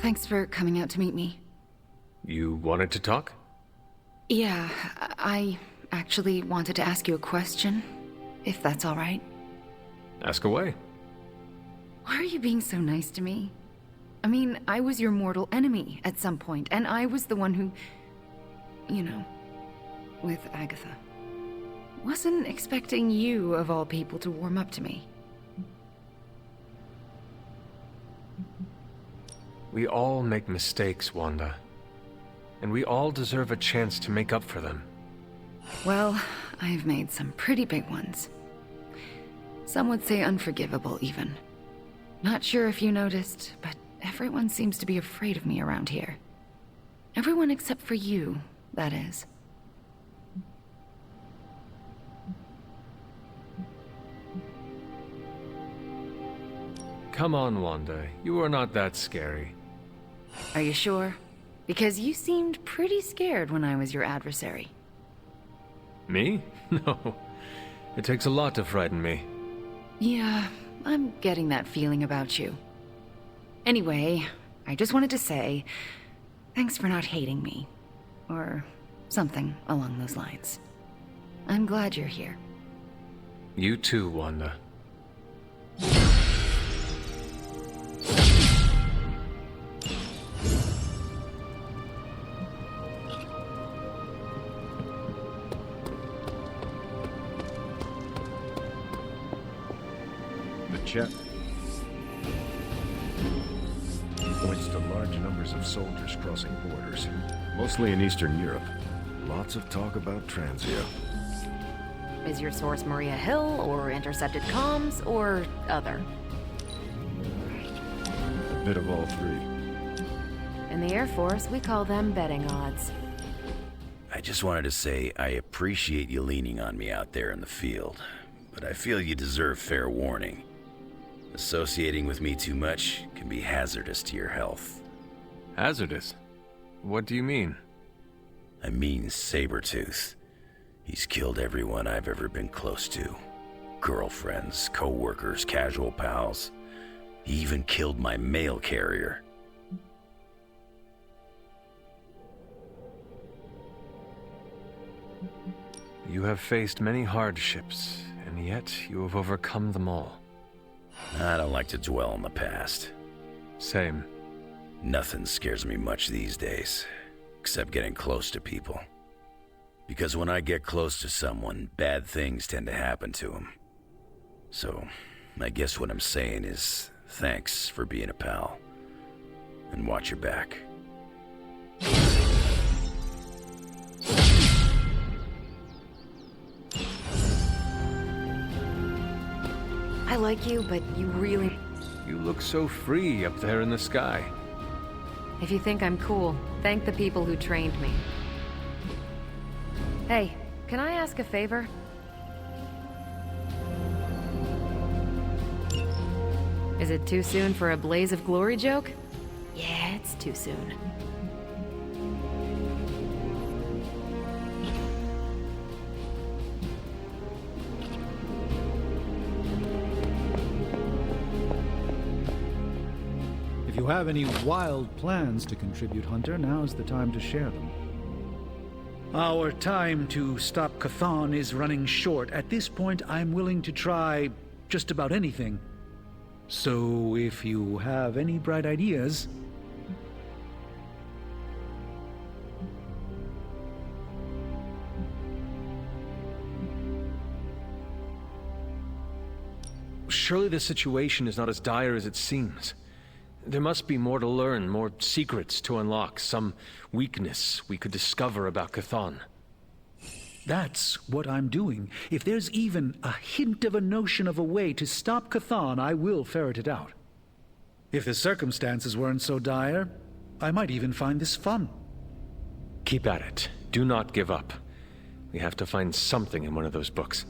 Thanks for coming out to meet me. You wanted to talk? Yeah, I actually wanted to ask you a question, if that's all right. Ask away. Why are you being so nice to me? I mean, I was your mortal enemy at some point, and I was the one who... you know, with Agatha. Wasn't expecting you, of all people, to warm up to me. We all make mistakes, Wanda. And we all deserve a chance to make up for them. Well, I've made some pretty big ones. Some would say unforgivable, even. Not sure if you noticed, but everyone seems to be afraid of me around here. Everyone except for you, that is. Come on, Wanda. You are not that scary. Are you sure? Because you seemed pretty scared when I was your adversary. Me? No. It takes a lot to frighten me. Yeah, I'm getting that feeling about you. Anyway, I just wanted to say, thanks for not hating me. Or something along those lines. I'm glad you're here. You too, Wanda. Check. Points to large numbers of soldiers crossing borders, mostly in Eastern Europe. Lots of talk about Transia. Is your source Maria Hill, or intercepted comms, or other? A bit of all three. In the Air Force, we call them betting odds. I just wanted to say I appreciate you leaning on me out there in the field, but I feel you deserve fair warning. Associating with me too much can be hazardous to your health. Hazardous? What do you mean? I mean Sabretooth. He's killed everyone I've ever been close to. Girlfriends, co-workers, casual pals. He even killed my mail carrier. You have faced many hardships, and yet you have overcome them all. I don't like to dwell on the past. Same. Nothing scares me much these days, except getting close to people. Because when I get close to someone, bad things tend to happen to them. So, I guess what I'm saying is, thanks for being a pal. And watch your back. I like you, but you really... You look so free up there in the sky. If you think I'm cool, thank the people who trained me. Hey, can I ask a favor? Is it too soon for a Blaze of Glory joke? Yeah, it's too soon. If you have any wild plans to contribute, Hunter, now's the time to share them. Our time to stop Chthon is running short. At this point, I'm willing to try just about anything. So, if you have any bright ideas... Surely the situation is not as dire as it seems. There must be more to learn, more secrets to unlock, some weakness we could discover about Chthon. That's what I'm doing. If there's even a hint of a notion of a way to stop Chthon, I will ferret it out. If the circumstances weren't so dire, I might even find this fun. Keep at it. Do not give up. We have to find something in one of those books.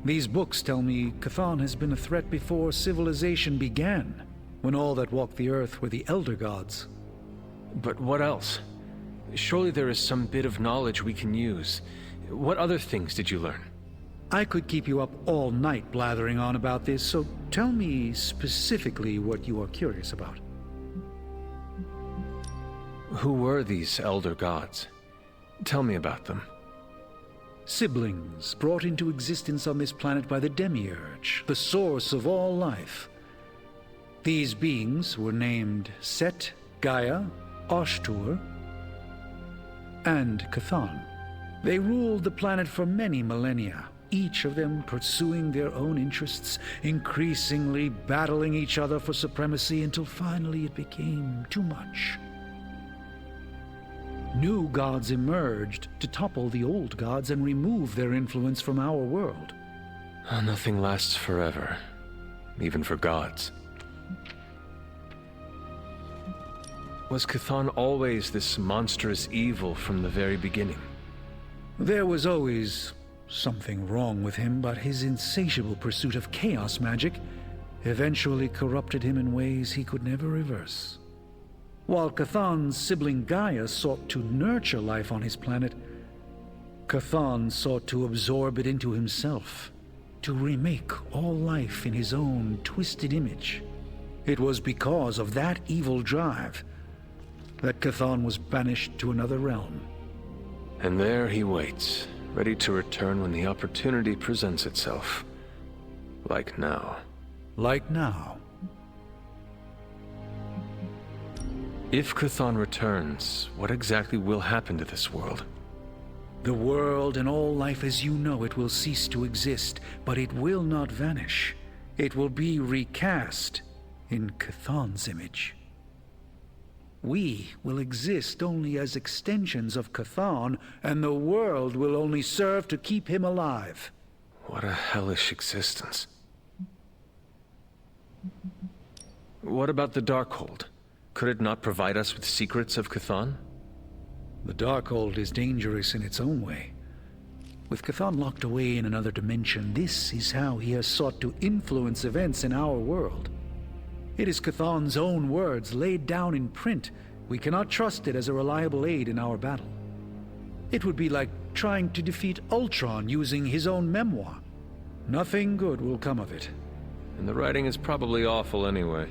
These books tell me Chthon has been a threat before civilization began, when all that walked the earth were the Elder Gods. But what else? Surely there is some bit of knowledge we can use. What other things did you learn? I could keep you up all night blathering on about this, so tell me specifically what you are curious about. Who were these elder gods? Tell me about them. Siblings brought into existence on this planet by the Demiurge, the source of all life. These beings were named Set, Gaia, Ashtur, and Chthon. They ruled the planet for many millennia, each of them pursuing their own interests, increasingly battling each other for supremacy until finally it became too much. New gods emerged to topple the old gods and remove their influence from our world. Nothing lasts forever, even for gods. Was Chthon always this monstrous evil from the very beginning? There was always something wrong with him, but his insatiable pursuit of chaos magic eventually corrupted him in ways he could never reverse. While Chthon's sibling Gaia sought to nurture life on his planet, Chthon sought to absorb it into himself, to remake all life in his own twisted image. It was because of that evil drive that Chthon was banished to another realm. And there he waits, ready to return when the opportunity presents itself. Like now. Like now. If Chthon returns, what exactly will happen to this world? The world and all life as you know it will cease to exist, but it will not vanish. It will be recast in Chthon's image. We will exist only as extensions of Chthon, and the world will only serve to keep him alive. What a hellish existence. What about the Darkhold? Could it not provide us with secrets of Chthon? The Darkhold is dangerous in its own way. With Chthon locked away in another dimension, this is how he has sought to influence events in our world. It is Chthon's own words laid down in print. We cannot trust it as a reliable aid in our battle. It would be like trying to defeat Ultron using his own memoir. Nothing good will come of it. And the writing is probably awful anyway.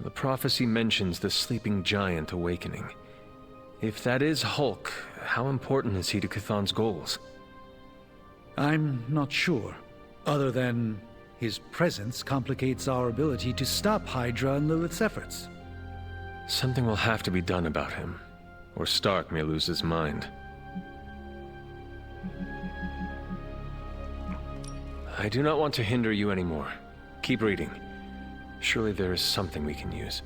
The prophecy mentions the sleeping giant awakening. If that is Hulk, how important is he to Chthon's goals? I'm not sure, other than his presence complicates our ability to stop Hydra and Lilith's efforts. Something will have to be done about him, or Stark may lose his mind. I do not want to hinder you anymore. Keep reading. Surely there is something we can use.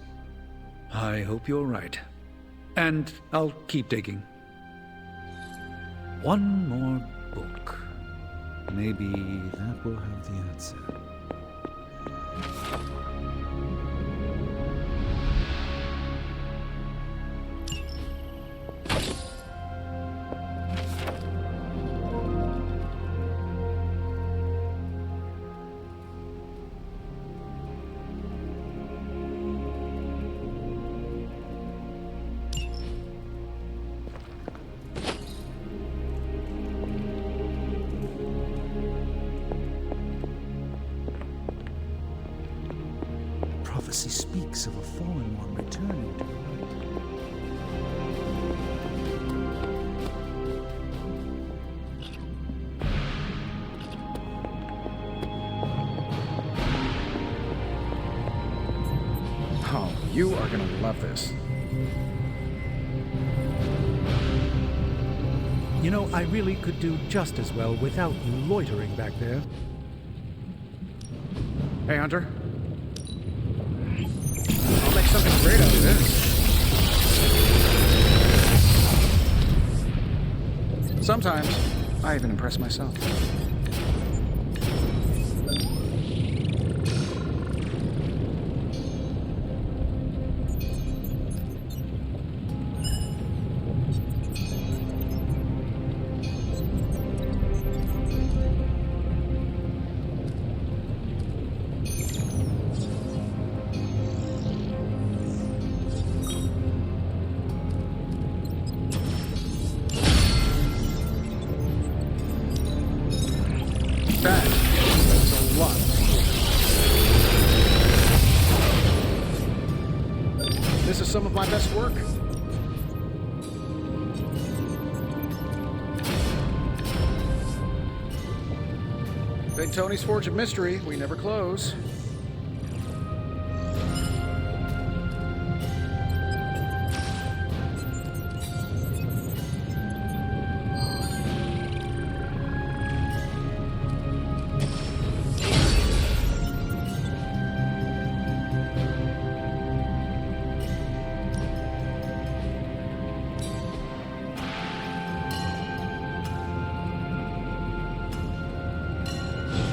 I hope you're right. And I'll keep digging. One more book. Maybe that will have the answer. Prophecy speaks of a fallen one returning to the light. Oh, you are gonna love this. You know, I really could do just as well without you loitering back there. Hey, Hunter. I'll make something great out of this. Sometimes, I even impress myself. That was a lot. some of my best work. Big Tony's Forge of Mystery. We never close.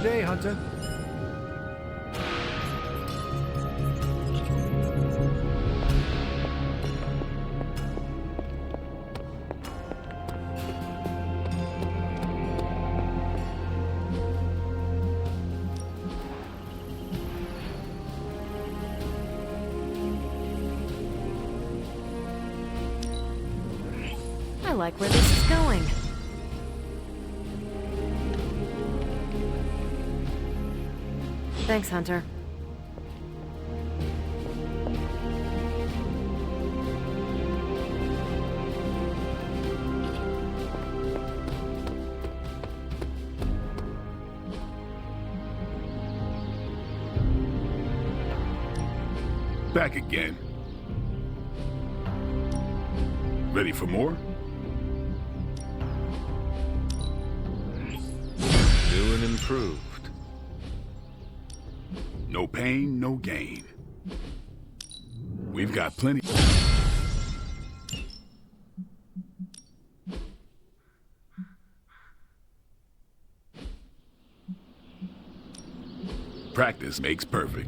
Day, Hunter. I like where this is going. Thanks, Hunter. Back again. Ready for more? New and improved. No pain, no gain. We've got plenty. Practice makes perfect.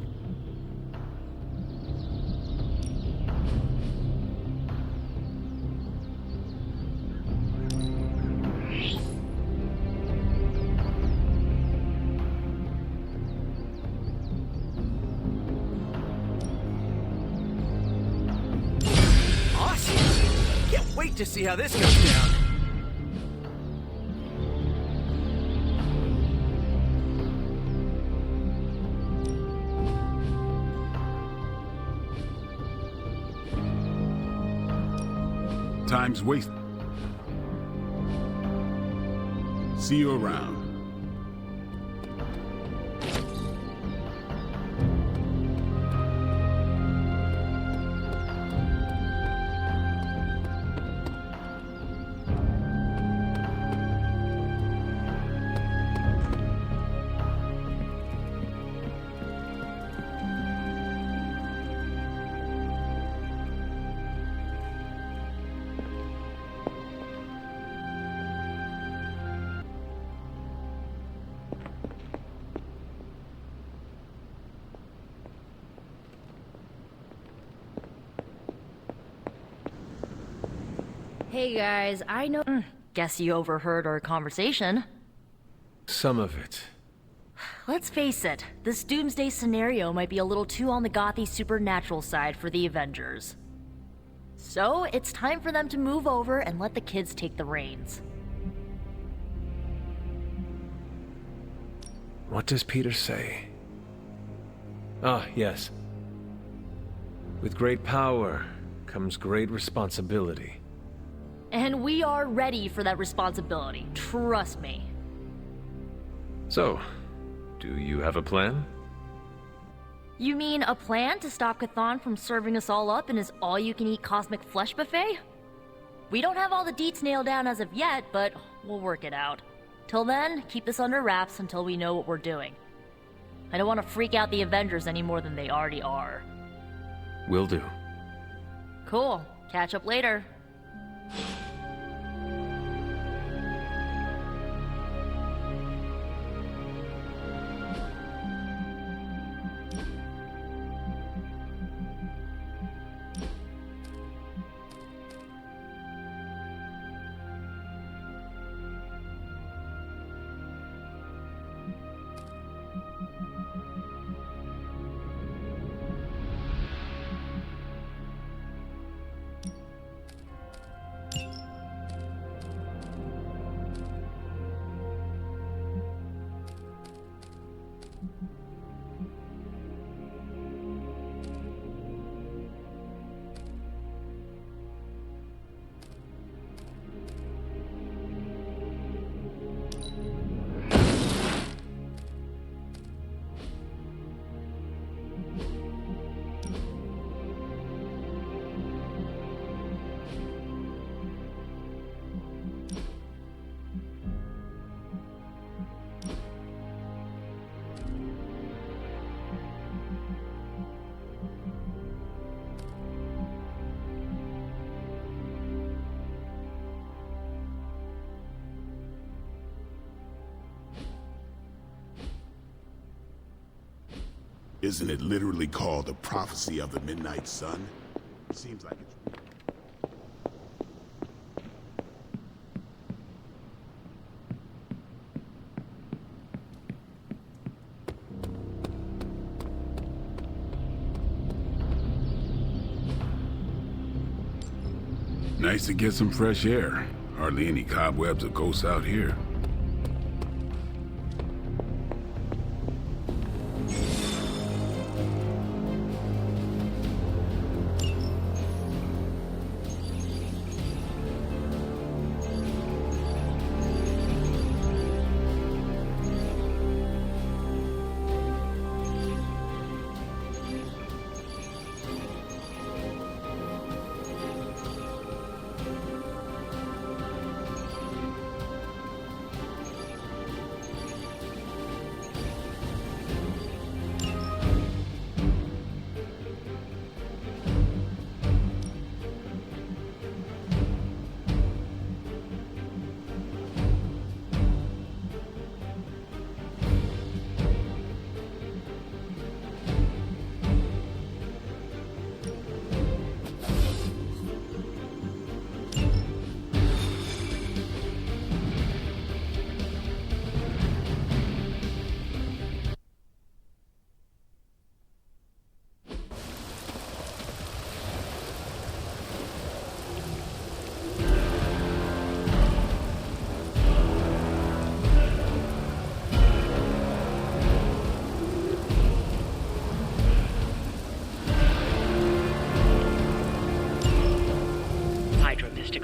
Wait to see how this goes down. Time's wasted. See you around. Hey guys, I know. Guess you overheard our conversation. Some of it. Let's face it, this doomsday scenario might be a little too on the gothy supernatural side for the Avengers. So, it's time for them to move over and let the kids take the reins. What does Peter say? Ah, yes. With great power comes great responsibility. And we are ready for that responsibility, trust me. So, do you have a plan? You mean a plan to stop Chthon from serving us all up in his all-you-can-eat cosmic flesh buffet? We don't have all the deets nailed down as of yet, but we'll work it out. Till then, keep this under wraps until we know what we're doing. I don't want to freak out the Avengers any more than they already are. Will do. Cool. Catch up later. Isn't it literally called the prophecy of the Midnight Sun? Seems like it's... Nice to get some fresh air. Hardly any cobwebs or ghosts out here.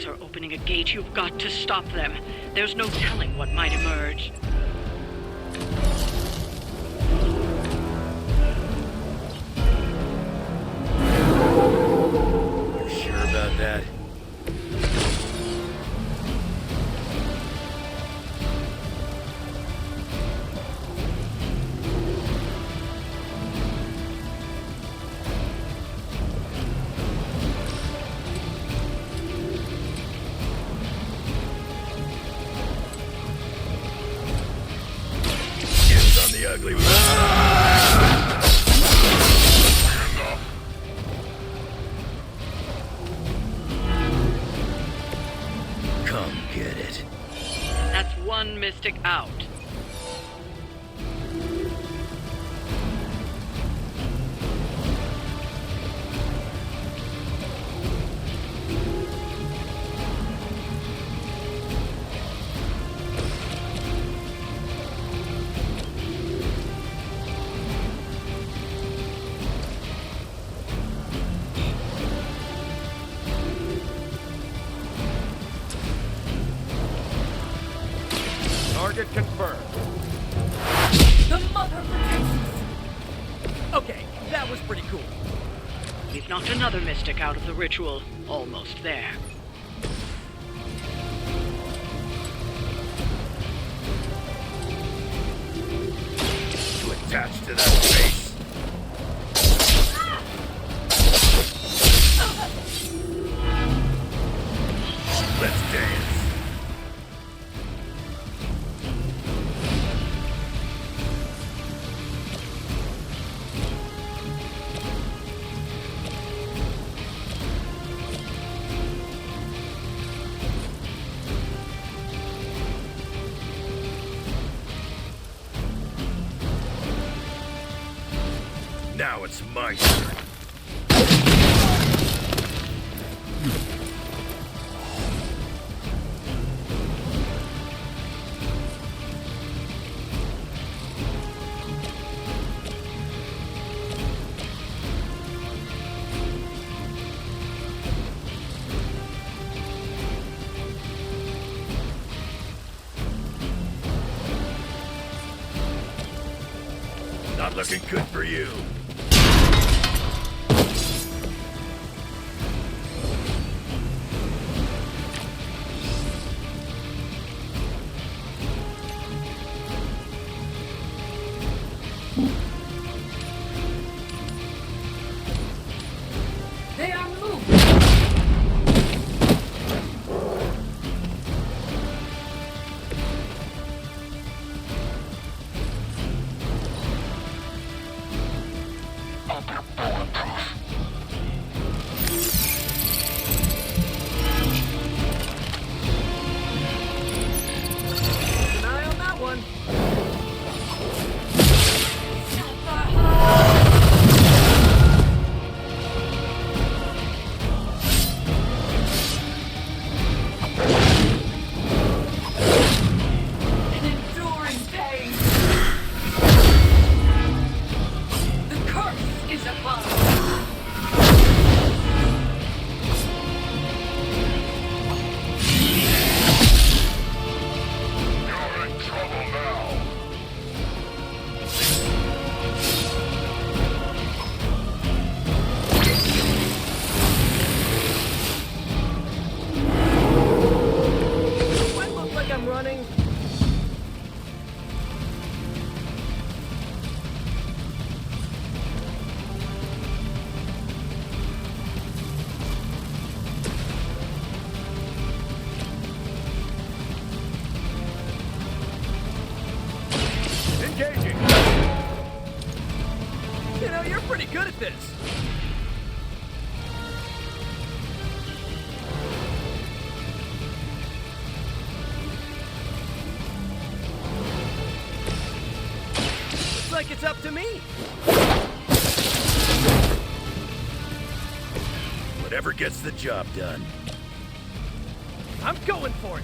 Are opening a gate. You've got to stop them. There's no telling what might emerge. You're sure about that? Ugly one. Come get it. That's one mystic out. Target confirmed. The mother protects us. Okay, that was pretty cool. We've knocked another mystic out of the ritual. Almost there. You attached to that face. Let's dance. Now it's my turn. Not looking good for you. They are moving. pretty good at this. Looks like it's up to me. Whatever gets the job done. I'm going for it.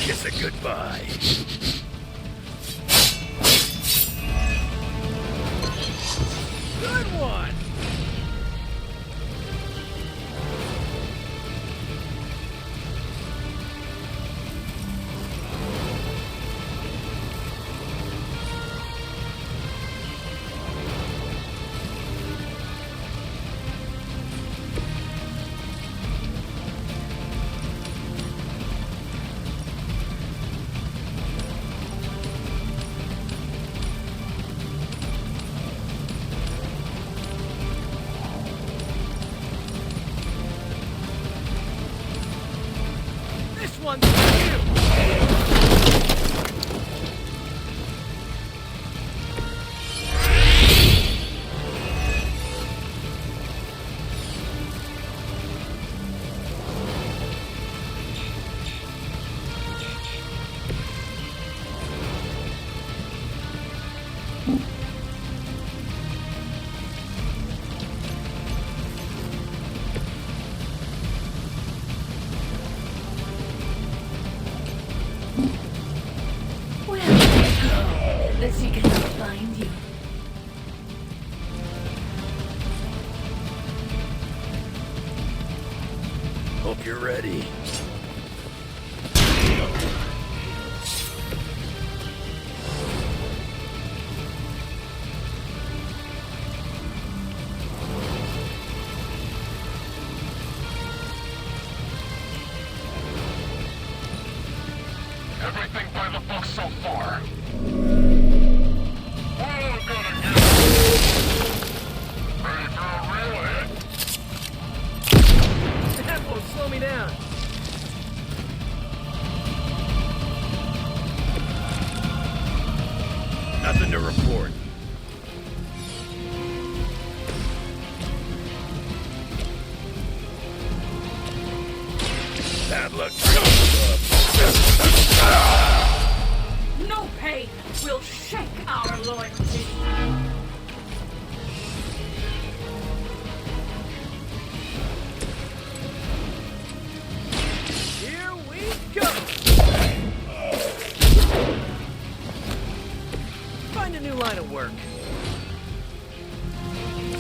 Kiss it goodbye. Good one. This one's for you. The secret will find you. Hope you're ready. Everything by the book so far. That won't slow me down. Nothing to report. Bad luck. No pain will shake our loyalty. Here we go. Find a new line of work.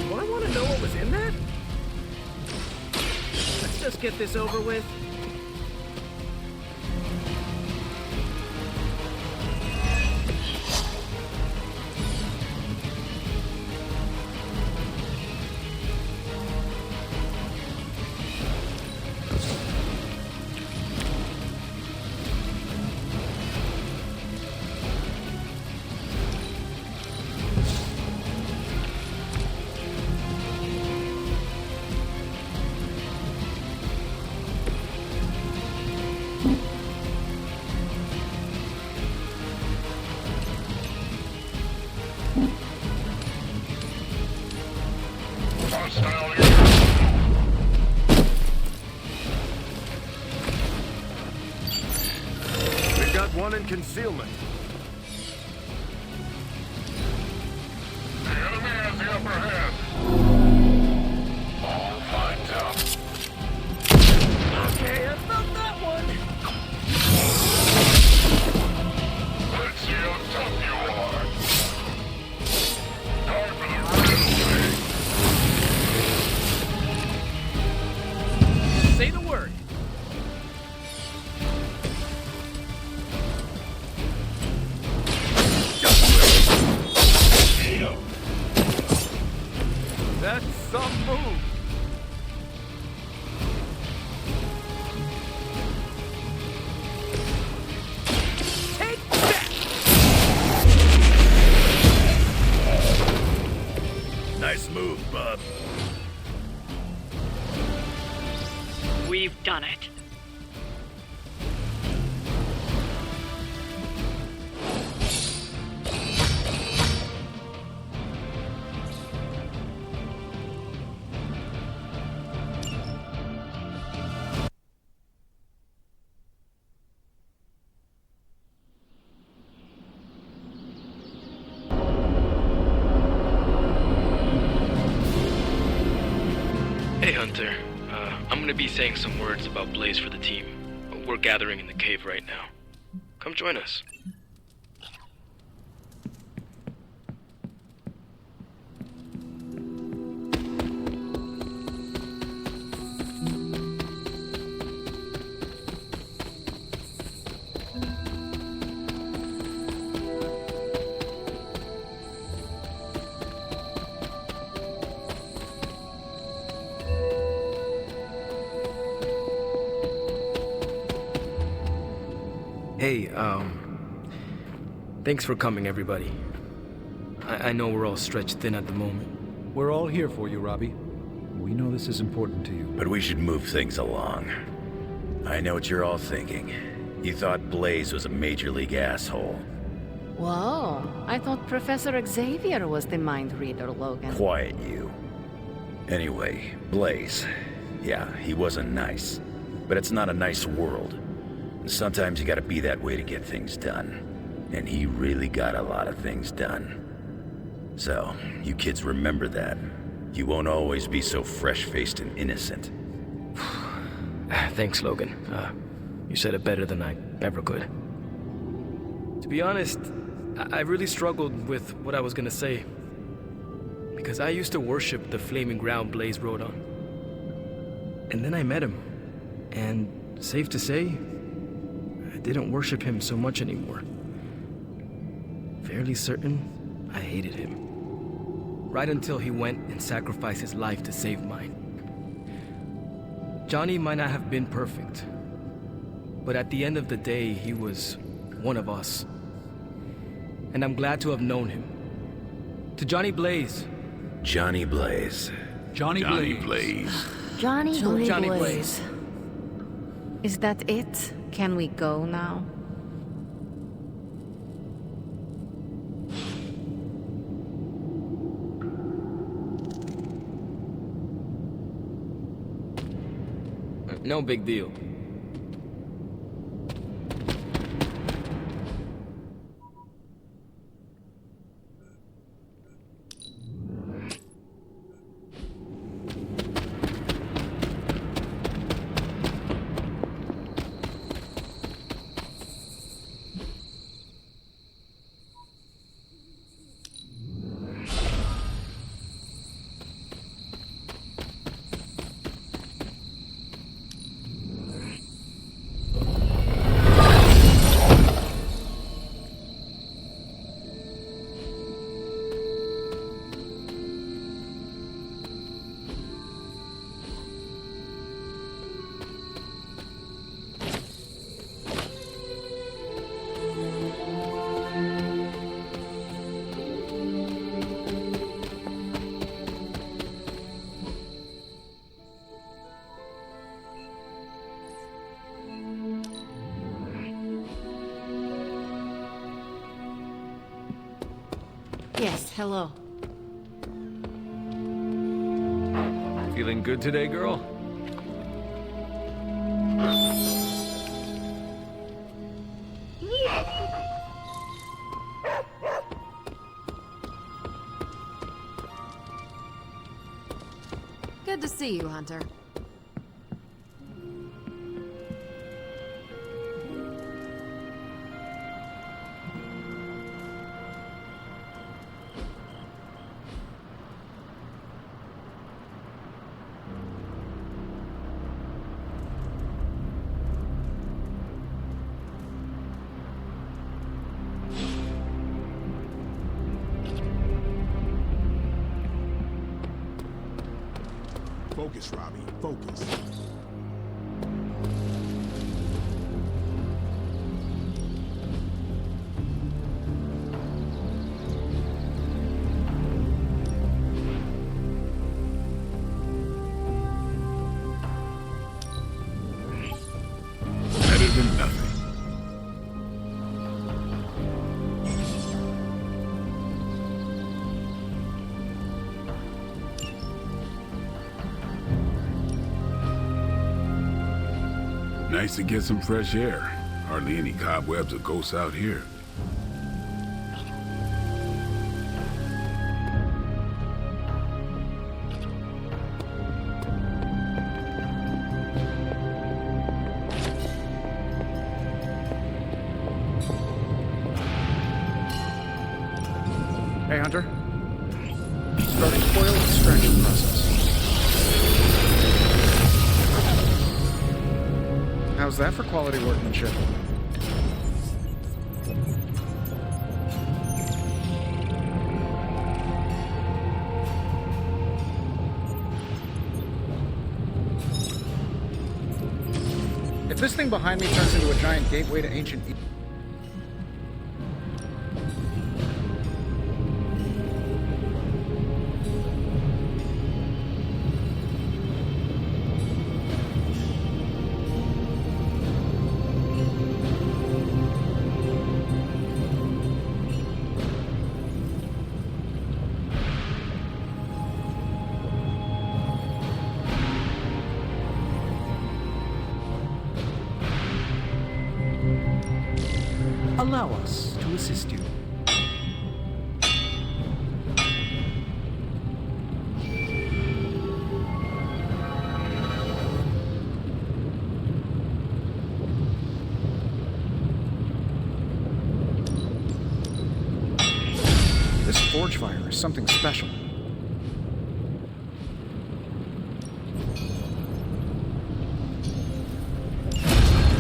Do I want to know what was in that? Let's just get this over with. We've got one in concealment. The enemy has the upper hand. All lined up. Okay, I felt that one. Let's see how tough you are. Time for the real thing. Say the word. That's some move. Take that! Nice move, bub. We've done it. Hey Hunter, I'm gonna be saying some words about Blaze for the team. We're gathering in the cave right now. Come join us. Hey, thanks for coming, everybody. I know we're all stretched thin at the moment. We're all here for you, Robbie. We know this is important to you. But we should move things along. I know what you're all thinking. You thought Blaze was a major league asshole. Whoa, I thought Professor Xavier was the mind reader, Logan. Quiet, you. Anyway, Blaze. Yeah, he wasn't nice. But it's not a nice world. Sometimes you gotta be that way to get things done. And he really got a lot of things done. So, you kids remember that. You won't always be so fresh-faced and innocent. Thanks, Logan. You said it better than I ever could. To be honest, I really struggled with what I was gonna say. Because I used to worship the flaming ground Blaze rode on. And then I met him. And safe to say, I didn't worship him so much anymore. Fairly certain I hated him. Right until he went and sacrificed his life to save mine. Johnny might not have been perfect, but at the end of the day, he was one of us. And I'm glad to have known him. To Johnny Blaze. Johnny Blaze. Johnny Blaze. Johnny Blaze. Is that it? Can we go now? No big deal. Yes, hello. Feeling good today, girl? Good to see you, Hunter. Focus, Robbie. Focus. nice to get some fresh air. Hardly any cobwebs or ghosts out here. Hey, Hunter. Starting coil extraction process. How's that for quality workmanship? If this thing behind me turns into a giant gateway to ancient Egypt, allow us to assist you. this forge fire is something special.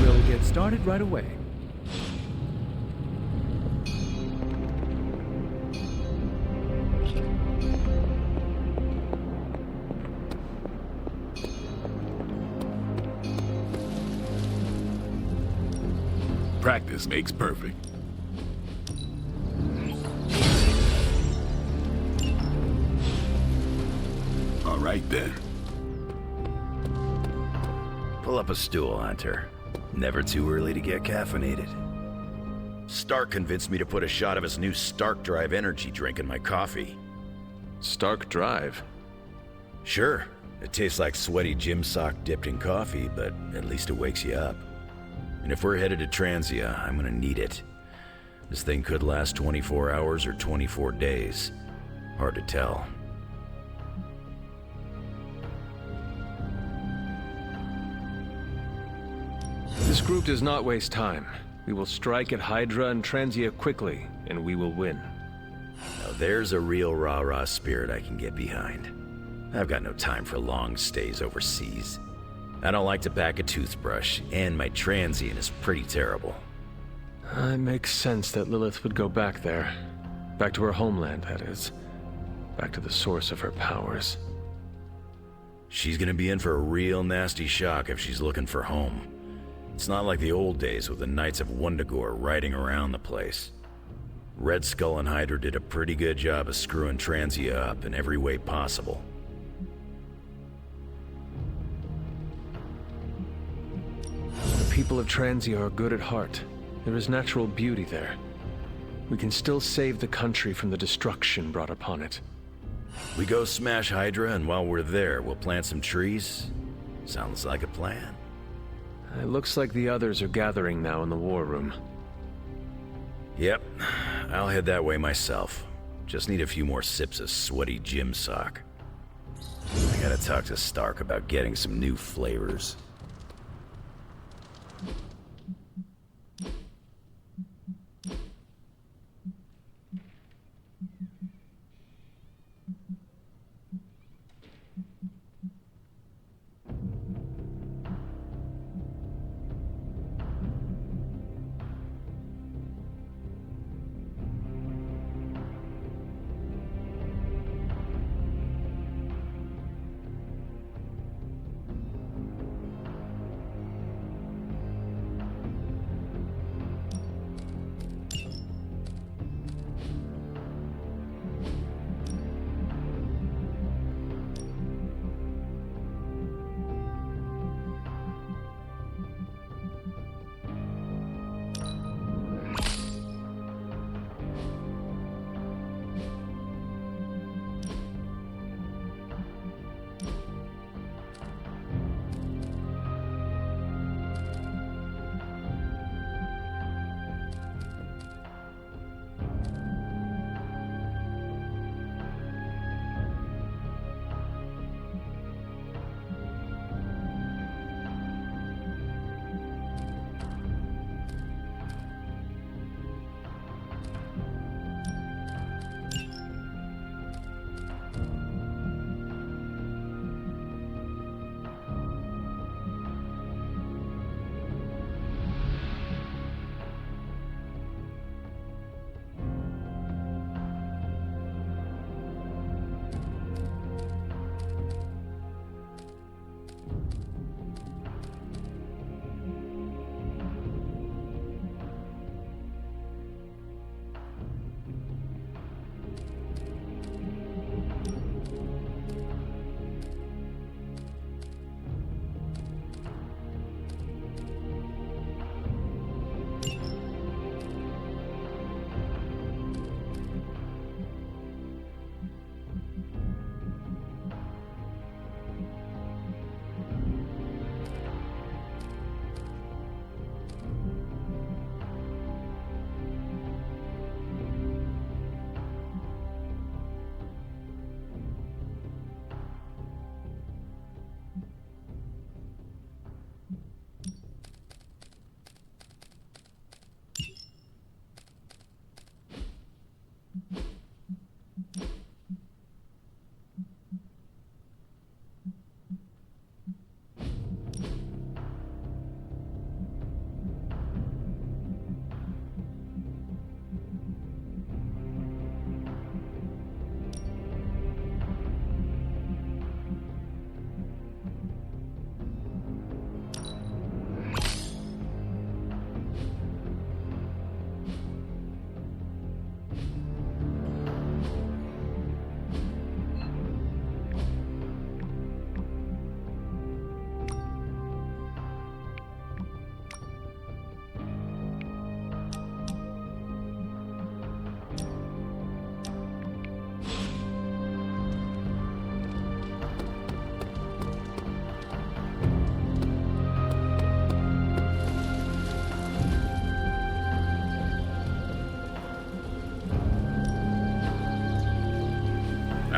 We'll get started right away. Practice makes perfect. All right then. Pull up a stool, Hunter. Never too early to get caffeinated. Stark convinced me to put a shot of his new Stark Drive energy drink in my coffee. Stark Drive? Sure. It tastes like sweaty gym sock dipped in coffee, but at least it wakes you up. And if we're headed to Transia, I'm gonna need it. This thing could last 24 hours or 24 days. Hard to tell. This group does not waste time. We will strike at Hydra and Transia quickly, and we will win. Now there's a real rah-rah spirit I can get behind. I've got no time for long stays overseas. I don't like to pack a toothbrush, and my transient is pretty terrible. It makes sense that Lilith would go back there. Back to her homeland, that is. Back to the source of her powers. She's gonna be in for a real nasty shock if she's looking for home. It's not like the old days with the Knights of Wanda riding around the place. Red Skull and Hydra did a pretty good job of screwing Transia up in every way possible. The people of Transia are good at heart. There is natural beauty there. We can still save the country from the destruction brought upon it. We go smash Hydra, and while we're there, we'll plant some trees? Sounds like a plan. It looks like the others are gathering now in the war room. Yep, I'll head that way myself. Just need a few more sips of sweaty gym sock. I gotta talk to Stark about getting some new flavors.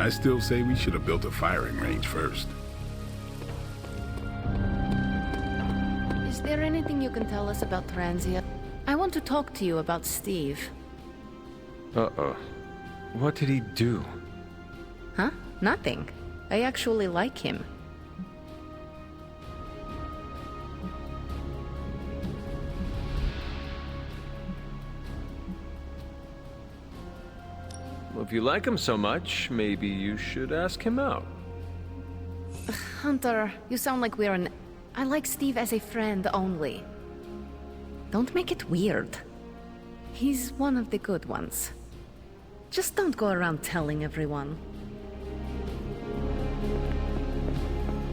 I still say we should have built a firing range first. Is there anything you can tell us about Transia? I want to talk to you about Steve. Uh-oh. What did he do? Huh? Nothing. I actually like him. Well, if you like him so much, maybe you should ask him out. Hunter, you sound like we're an... I like Steve as a friend only. Don't make it weird. He's one of the good ones. Just don't go around telling everyone.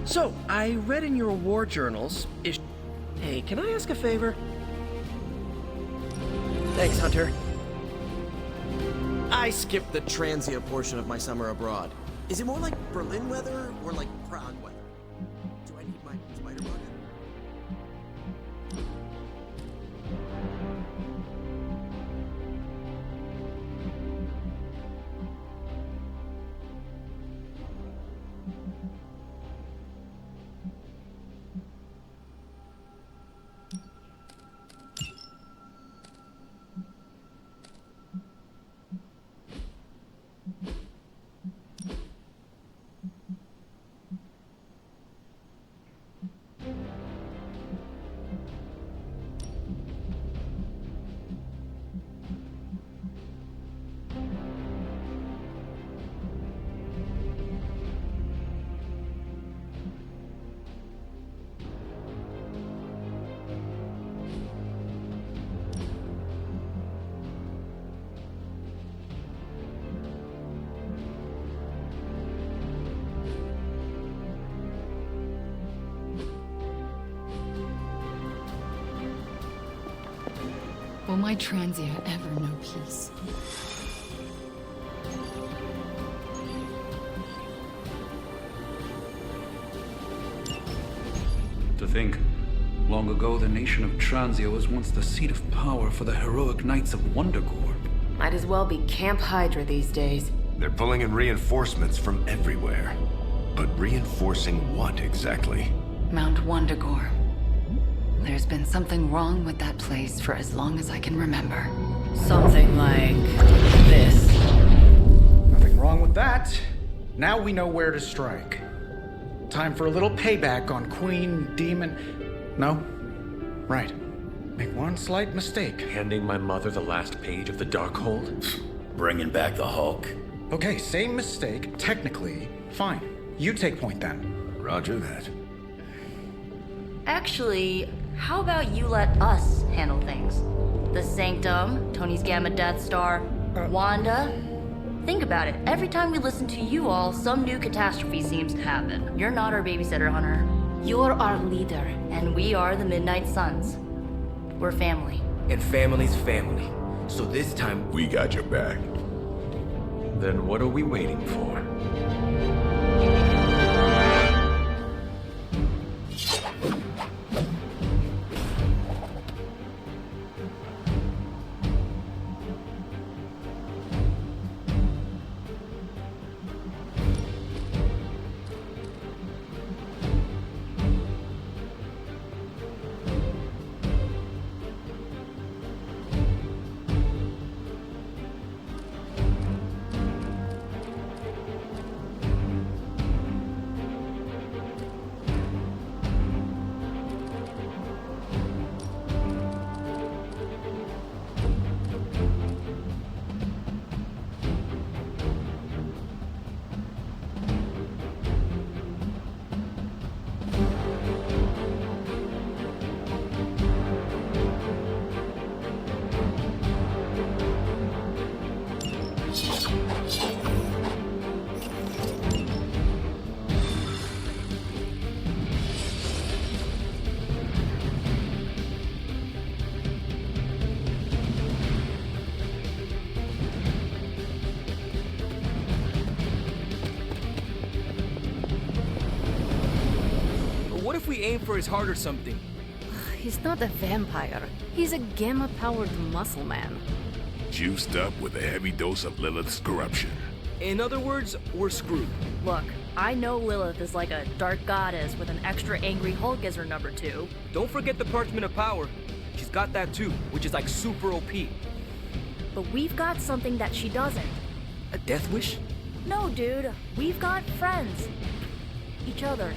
So, I read in your war journals... Hey, can I ask a favor? Thanks, Hunter. I skipped the Transia portion of my summer abroad. Is it more like Berlin weather or like Prague weather? Do I need my spider bucket? Will my Transia ever know peace? To think, long ago the nation of Transia was once the seat of power for the heroic knights of Wanda. Might as well be Camp Hydra these days. They're pulling in reinforcements from everywhere. But reinforcing what exactly? Mount Wondagore. There's been something wrong with that place for as long as I can remember. Something like this. Nothing wrong with that. Now we know where to strike. Time for a little payback on Queen, Demon... No? Right. Make one slight mistake. Handing my mother the last page of the Darkhold? Bringing back the Hulk. Okay, same mistake. Technically, fine. You take point then. Roger that. Actually, how about you let us handle things? The Sanctum, Tony's Gamma Death Star, Wanda. Think about it. Every time we listen to you all, some new catastrophe seems to happen. You're not our babysitter, Hunter. You're our leader. And we are the Midnight Suns. We're family. And family's family. So this time... We got your back. Then what are we waiting for? What if we aim for his heart or something? He's not a vampire. He's a gamma-powered muscle man. Juiced up with a heavy dose of Lilith's corruption. In other words, we're screwed. Look, I know Lilith is like a dark goddess with an extra angry Hulk as her number 2. Don't forget the Parchment of Power. She's got that too, which is like super OP. But we've got something that she doesn't. A death wish? No, dude. We've got friends. Each other.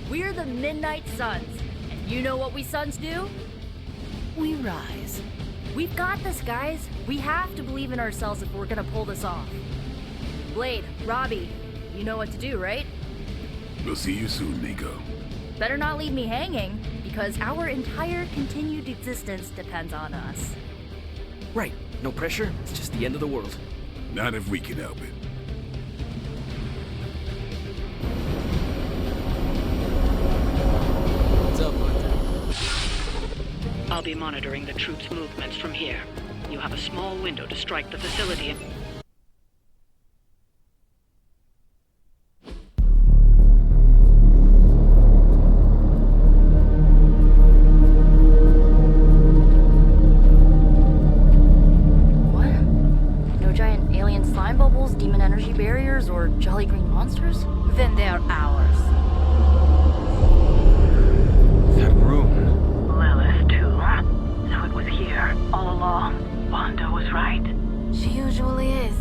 We're the Midnight Suns. And you know what we Suns do? We rise. We've got this, guys. We have to believe in ourselves if we're gonna pull this off. Blade, Robbie, you know what to do, right? We'll see you soon, Nico. Better not leave me hanging, because our entire continued existence depends on us. Right. No pressure. It's just the end of the world. Not if we can help it. What's up, Wanda? I'll be monitoring the troops' movements from here. You have a small window to strike the facility. Demon energy barriers or jolly green monsters? Then they are ours. That room. Lilith, too. So it was here, all along. Wanda was right. She usually is.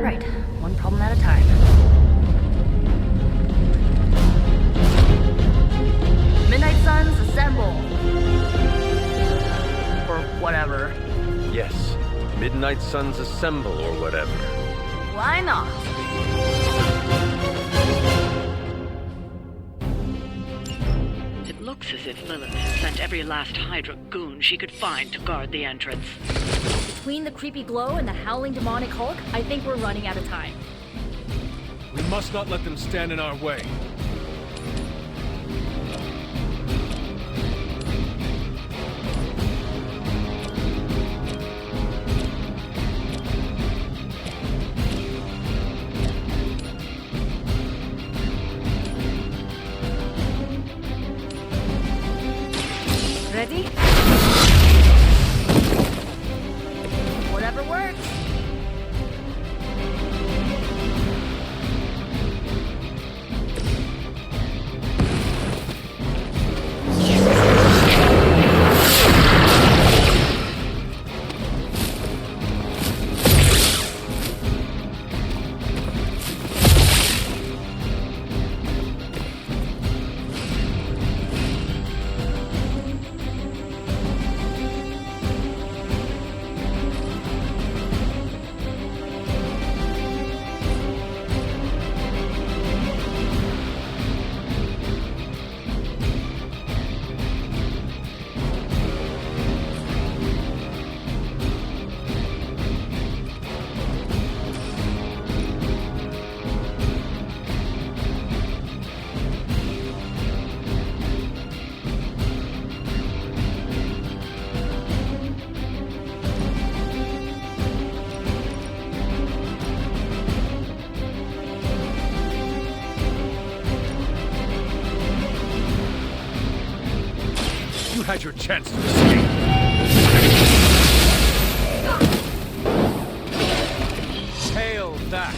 Right, one problem at a time. Midnight Suns, assemble! Or whatever. Yes. Midnight Suns assemble or whatever. Why not? It looks as if Lilith had sent every last Hydra goon she could find to guard the entrance. Between the creepy glow and the howling demonic Hulk, I think we're running out of time. We must not let them stand in our way. Ready? Whatever works. You had your chance to escape. Hail that.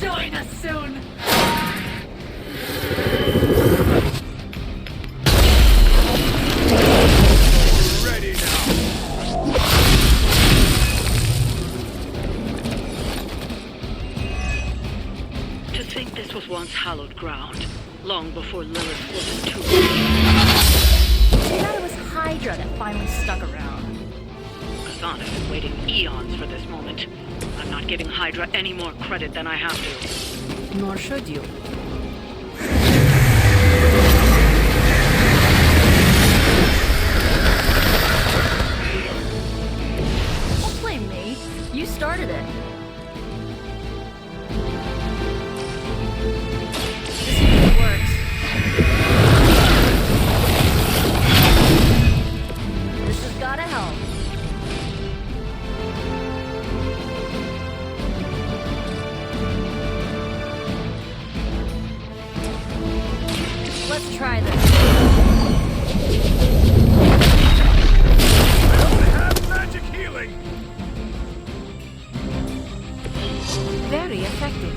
Join us soon! Ready now! To think this was once hallowed ground, long before Lilith wasn't too I thought it was Hydra that finally stuck around. Chthon has been waiting eons for this moment. I'm not giving Hydra any more credit than I have to. Nor should you. Don't blame me. You started it. This usually works. This has gotta help. Let's try this. I don't have magic healing! Very effective.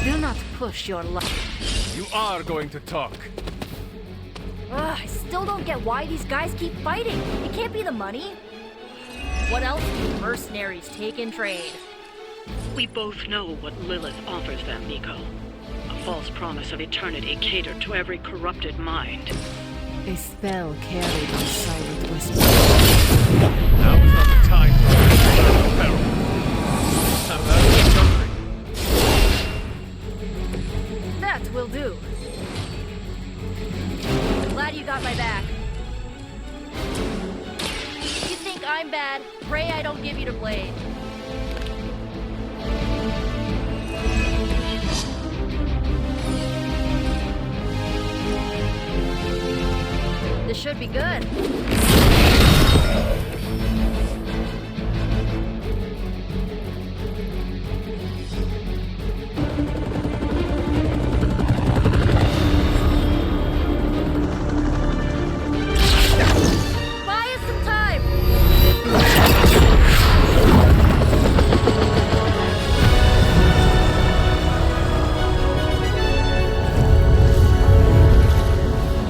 Do not push your luck. You are going to talk. Ugh, I still don't get why these guys keep fighting. It can't be the money. What else do mercenaries take in trade? We both know what Lilith offers them, Nico. A false promise of eternity catered to every corrupted mind. A spell carried on silent whisper. Now is not the time for peril. Now that is something. That will do. Glad you got my back. You think I'm bad? Pray I don't give you the blade. This should be good. Buy us some time.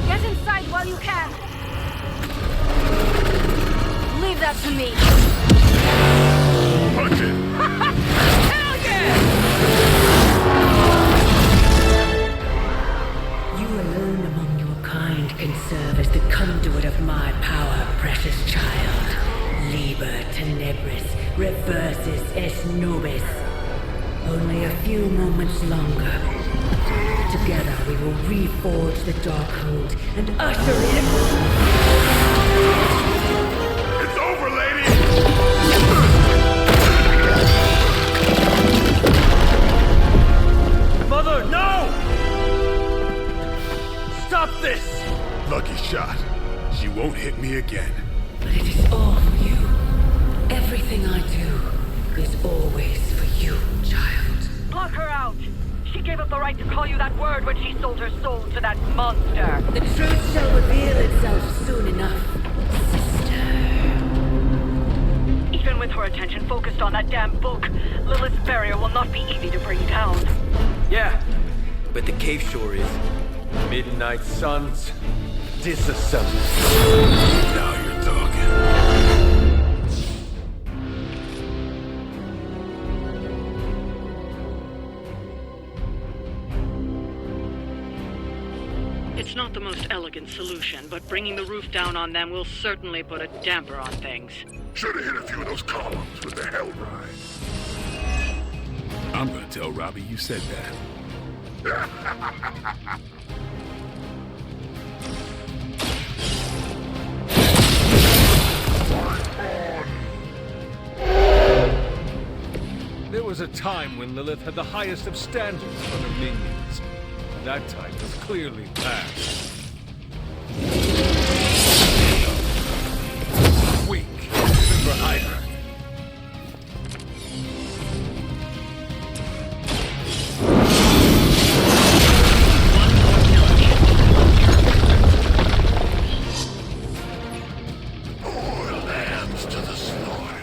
Get inside while you can. Leave that to me. Punch it! Hell yeah! You alone among your kind can serve as the conduit of my power, precious child. Liber tenebris, reversus es nobis. Only a few moments longer. Together we will reforge the Darkhold and usher in... It's over, lady! Mother, no! Stop this! Lucky shot. She won't hit me again. But it is all for you. Everything I do is always for you, child. Block her out! She gave up the right to call you that word when she sold her soul to that monster. The truth shall reveal itself soon enough, sister. Even with her attention focused on that damn book, Lilith's barrier will not be easy to bring down. Yeah, but the cave sure is. Midnight suns. disassembled. Now you're talking. It's not the most elegant solution, but bringing the roof down on them will certainly put a damper on things. Should have hit a few of those columns with the hell ride. I'm gonna tell Robbie you said that. There was a time when Lilith had the highest of standards for her minions. That time was clearly past. Weak, even for Hydra. Poor lambs to the slaughter.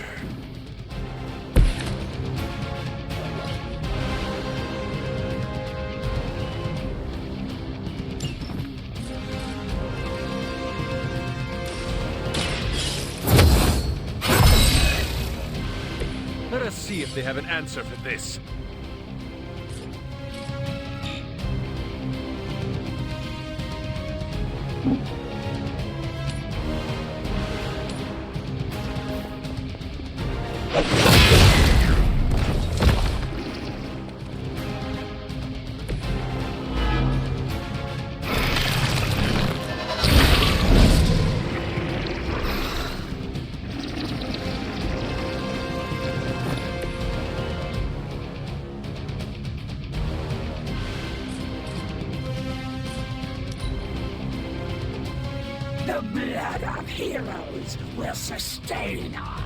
Let us see if they have an answer for this. The blood of heroes will sustain us.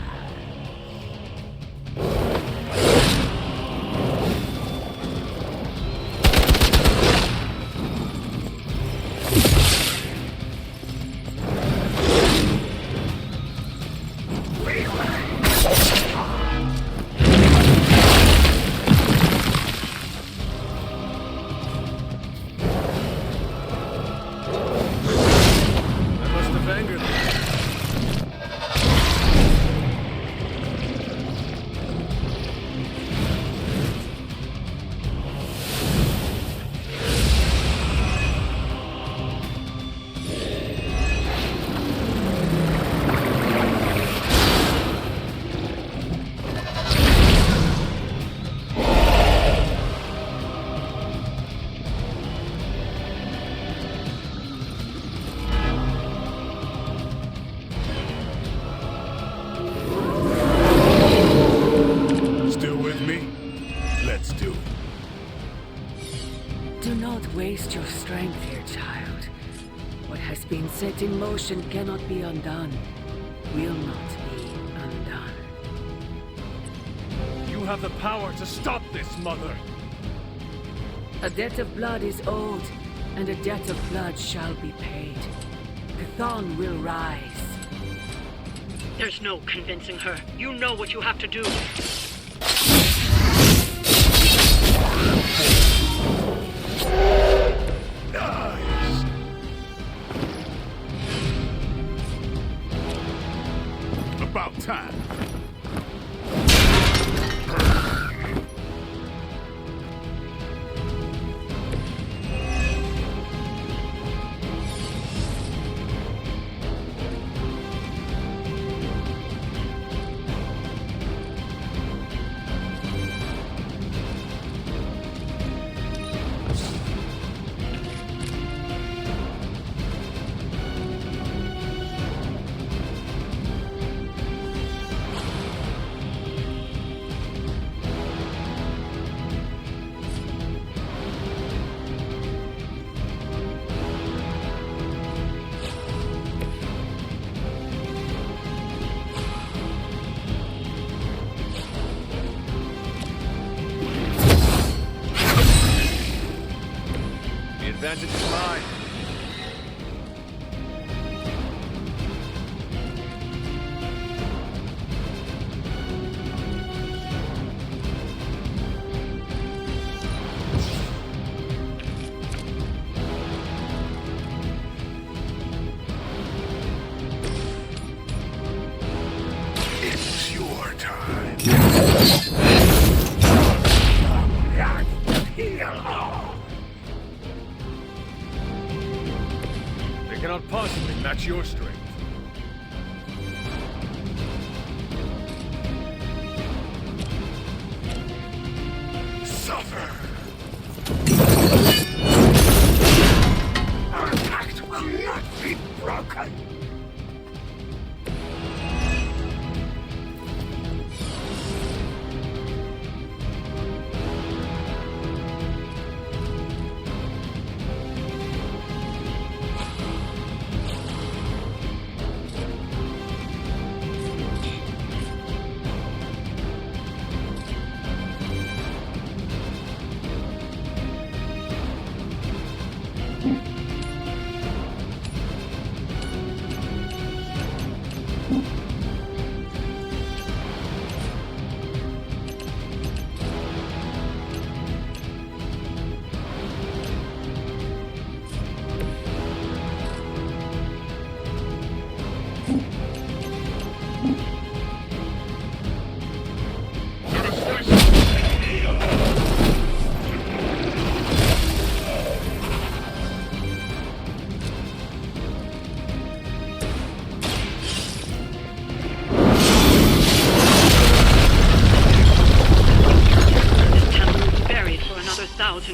Waste your strength here, child. What has been set in motion cannot be undone. Will not be undone. You have the power to stop this, Mother! A debt of blood is owed, and a debt of blood shall be paid. Chthon will rise. There's no convincing her. You know what you have to do. Nice. About time. Advantage is mine. cannot possibly match your strength. Suffer! Our pact will not be broken!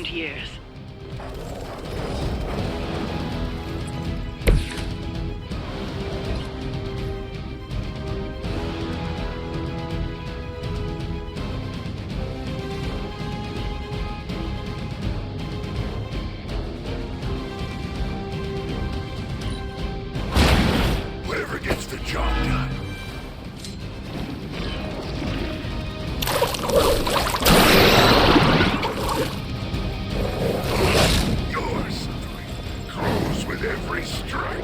Years. Whatever gets the job done. Every strike.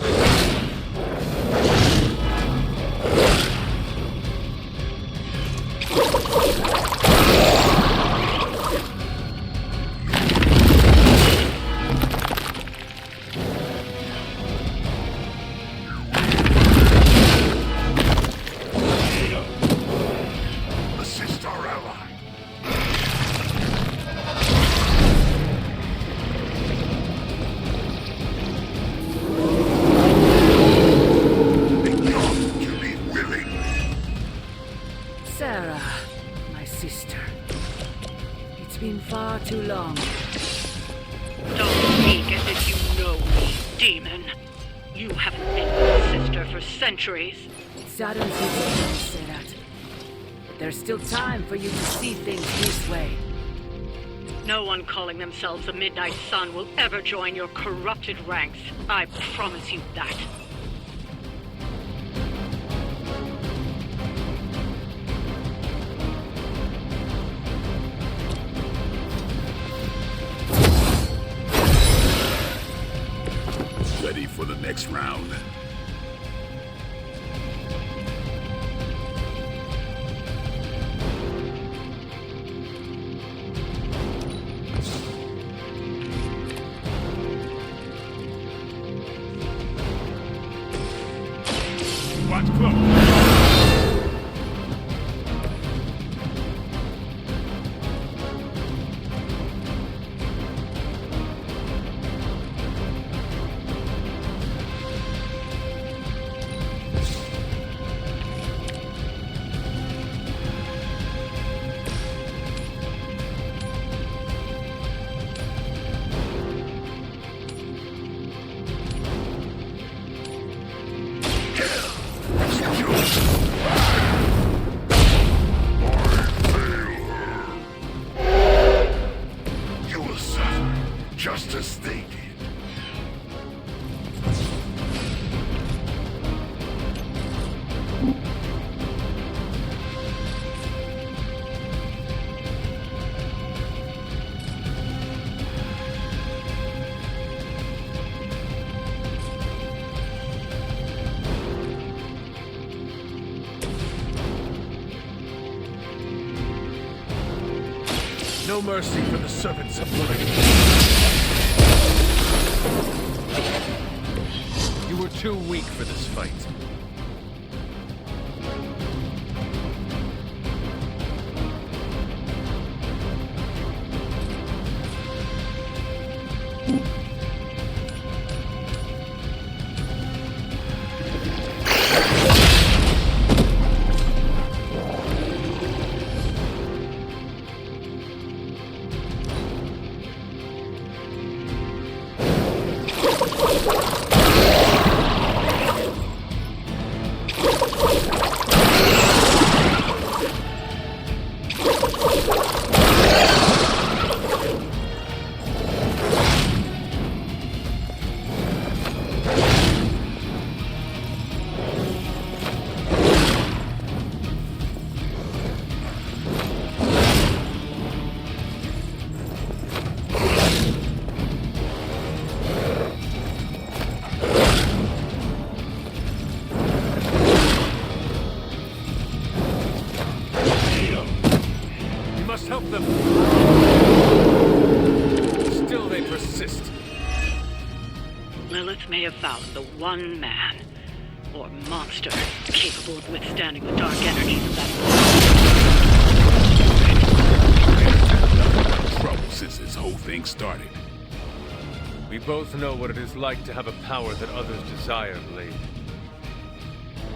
Assist our ally. Far too long. Don't speak as if you know me, demon. You haven't been my sister for centuries. It saddens me to hear you say that. But there's still time for you to see things this way. No one calling themselves the Midnight Sun will ever join your corrupted ranks. I promise you that. Ready for the next round. Watch close. Just as they did. No mercy for the servants of Lilith. You were too weak for this fight. found the one man, or monster, capable of withstanding the dark energies of that trouble since this whole thing started. We both know what it is like to have a power that others desire, Blade.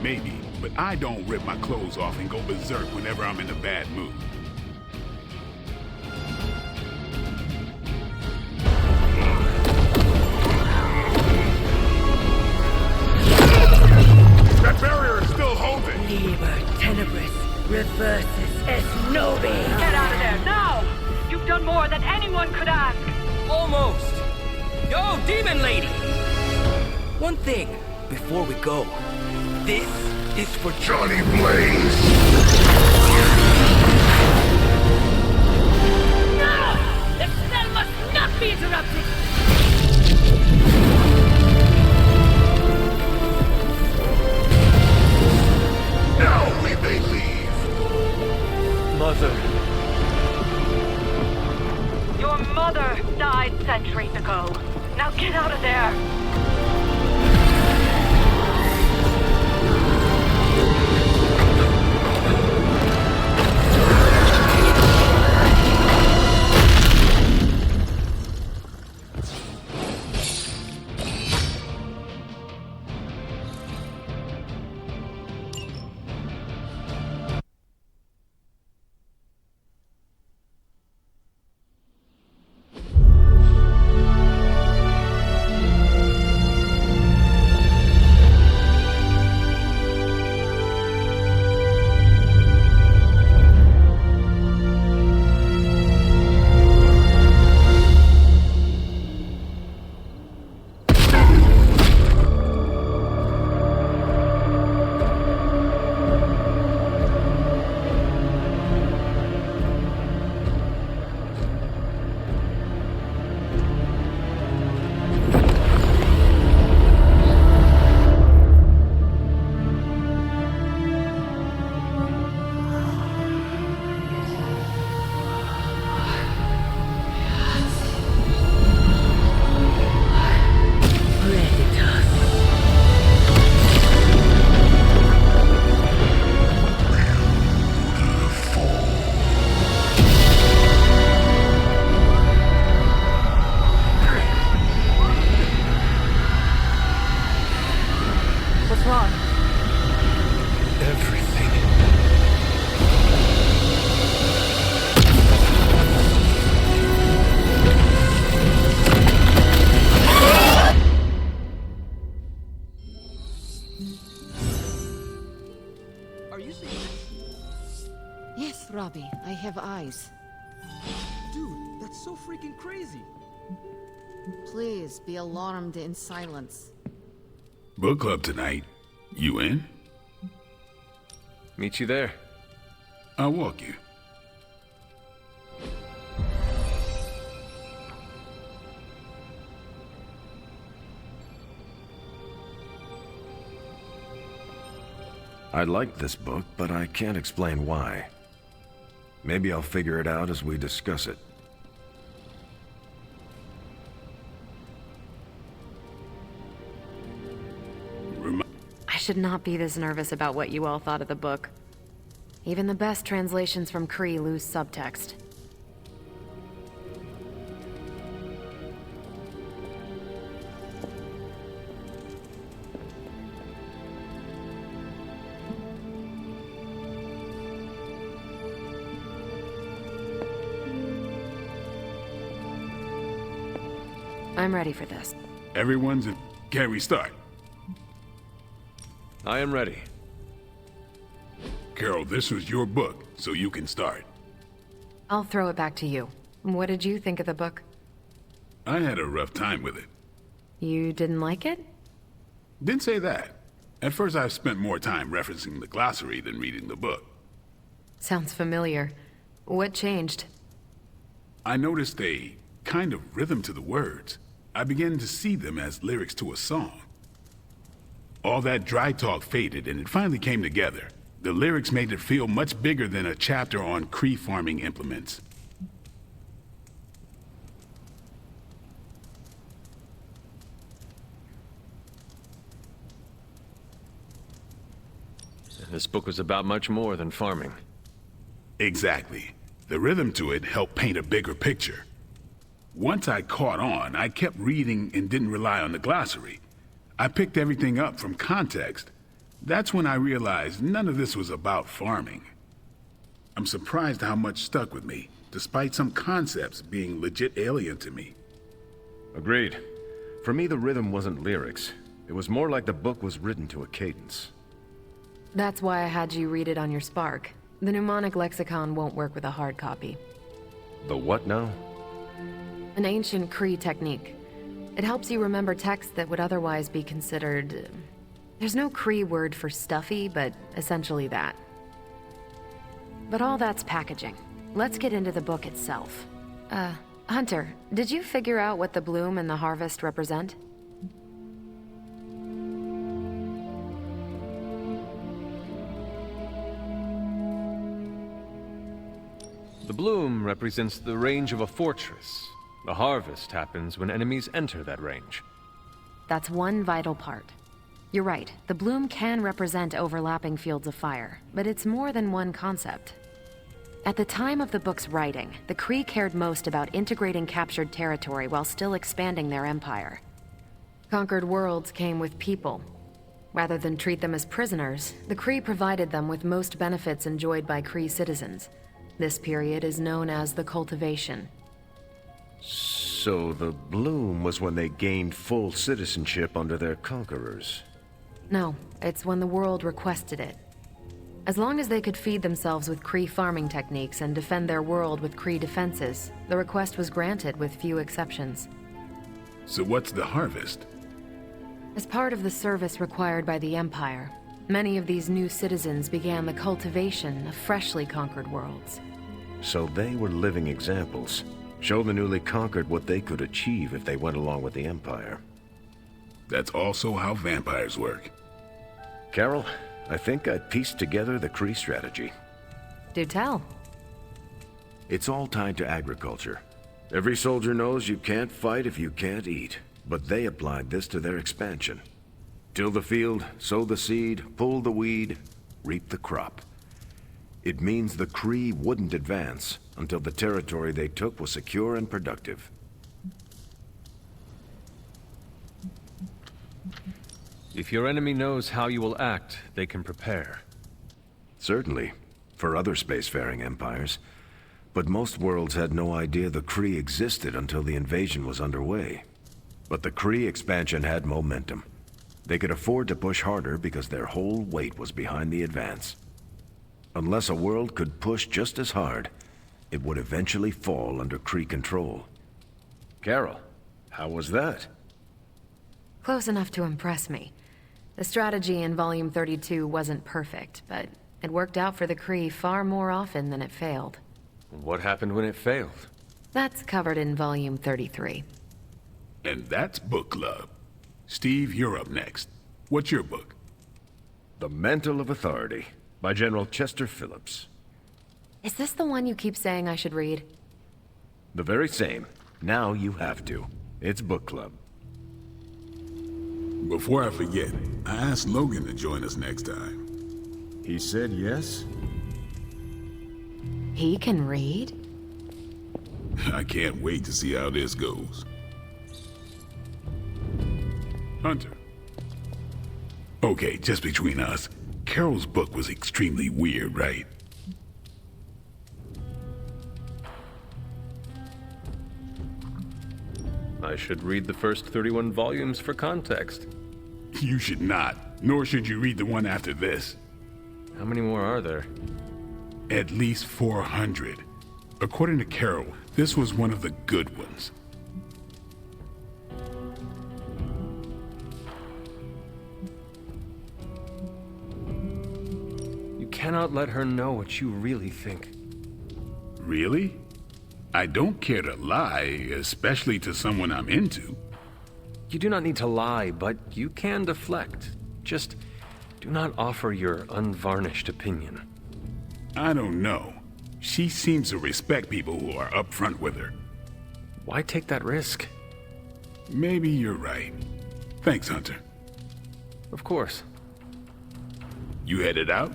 Maybe, but I don't rip my clothes off and go berserk whenever I'm in a bad mood. That barrier is still holding! Liber tenebris reversus es nobis. Get out of there, now! You've done more than anyone could ask! Almost! Yo, demon lady! One thing, before we go. This is for Johnny Blaze! No! The spell must not be interrupted! Now we may leave! Mother. Your mother died centuries ago. Now get out of there! Robbie, I have eyes. Dude, that's so freaking crazy. Please be alarmed in silence. Book club tonight. You in? Meet you there. I'll walk you. I like this book, but I can't explain why. Maybe I'll figure it out as we discuss it. I should not be this nervous about what you all thought of the book. Even the best translations from Kree lose subtext. I'm ready for this. Everyone's in. Can we start? I am ready. Carol, this was your book, so you can start. I'll throw it back to you. What did you think of the book? I had a rough time with it. You didn't like it? Didn't say that. At first I spent more time referencing the glossary than reading the book. Sounds familiar. What changed? I noticed a kind of rhythm to the words. I began to see them as lyrics to a song. All that dry talk faded and it finally came together. The lyrics made it feel much bigger than a chapter on Kree farming implements. this book was about much more than farming. Exactly. The rhythm to it helped paint a bigger picture. Once I caught on, I kept reading and didn't rely on the glossary. I picked everything up from context. That's when I realized none of this was about farming. I'm surprised how much stuck with me, despite some concepts being legit alien to me. Agreed. For me, the rhythm wasn't lyrics. It was more like the book was written to a cadence. That's why I had you read it on your Spark. The mnemonic lexicon won't work with a hard copy. The what now? An ancient Kree technique. It helps you remember text that would otherwise be considered... There's no Kree word for stuffy, but essentially that. But all that's packaging. Let's get into the book itself. Hunter, did you figure out what the bloom and the harvest represent? The bloom represents the range of a fortress. The harvest happens when enemies enter that range. That's one vital part. You're right, the bloom can represent overlapping fields of fire, but it's more than one concept. At the time of the book's writing, the Kree cared most about integrating captured territory while still expanding their empire. Conquered worlds came with people. Rather than treat them as prisoners, the Kree provided them with most benefits enjoyed by Kree citizens. This period is known as the Cultivation. So the bloom was when they gained full citizenship under their conquerors. No, it's when the world requested it. As long as they could feed themselves with Kree farming techniques and defend their world with Kree defenses, the request was granted with few exceptions. So what's the harvest? As part of the service required by the Empire, many of these new citizens began the cultivation of freshly conquered worlds. So they were living examples. Show the newly conquered what they could achieve if they went along with the Empire. That's also how vampires work. Carol, I think I pieced together the Kree strategy. Do tell. It's all tied to agriculture. Every soldier knows you can't fight if you can't eat, but they applied this to their expansion. Till the field, sow the seed, pull the weed, reap the crop. It means the Kree wouldn't advance until the territory they took was secure and productive. If your enemy knows how you will act, they can prepare. Certainly, for other spacefaring empires. But most worlds had no idea the Kree existed until the invasion was underway. But the Kree expansion had momentum. They could afford to push harder because their whole weight was behind the advance. Unless a world could push just as hard, it would eventually fall under Kree control. Carol, how was that? Close enough to impress me. The strategy in Volume 32 wasn't perfect, but it worked out for the Kree far more often than it failed. What happened when it failed? That's covered in Volume 33. And that's book club. Steve, you're up next. What's your book? The Mantle of Authority, by General Chester Phillips. Is this the one you keep saying I should read? The very same. Now you have to. It's book club. Before I forget, I asked Logan to join us next time. He said yes? He can read? I can't wait to see how this goes. Hunter. Okay, just between us, Carol's book was extremely weird, right? I should read the first 31 volumes for context. You should not, nor should you read the one after this. How many more are there? At least 400. According to Carol, this was one of the good ones. You cannot let her know what you really think. Really? I don't care to lie, especially to someone I'm into. You do not need to lie, but you can deflect. Just do not offer your unvarnished opinion. I don't know. She seems to respect people who are upfront with her. Why take that risk? Maybe you're right. Thanks, Hunter. Of course. You headed out?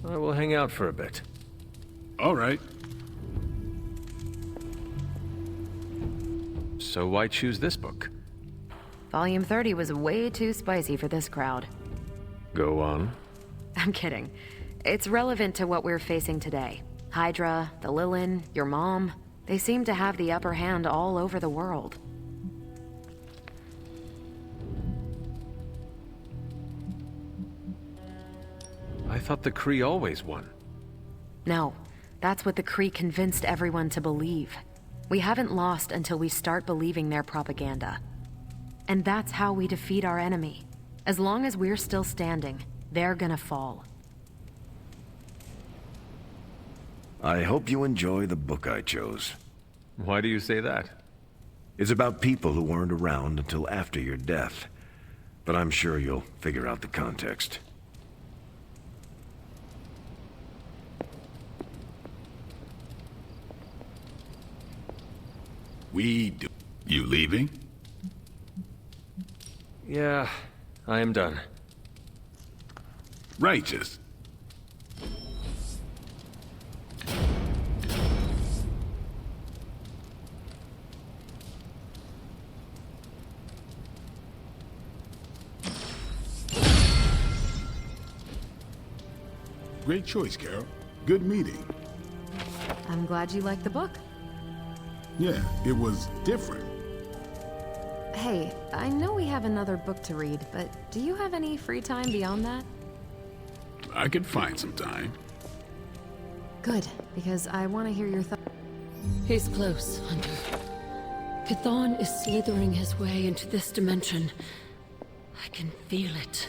I will hang out for a bit. All right. So why choose this book? Volume 30 was way too spicy for this crowd. Go on. I'm kidding. It's relevant to what we're facing today. Hydra, the Lilith, your mom, they seem to have the upper hand all over the world. I thought the Kree always won. No, that's what the Kree convinced everyone to believe. We haven't lost until we start believing their propaganda. And that's how we defeat our enemy. As long as we're still standing, they're gonna fall. I hope you enjoy the book I chose. Why do you say that? It's about people who weren't around until after your death. But I'm sure you'll figure out the context. You leaving? Yeah, I am done. Righteous. Great choice, Carol. Good meeting. I'm glad you liked the book. Yeah, it was different. Hey, I know we have another book to read, but do you have any free time beyond that? I could find some time. Good, because I want to hear your thoughts. He's close, Hunter. Chthon is slithering his way into this dimension. I can feel it.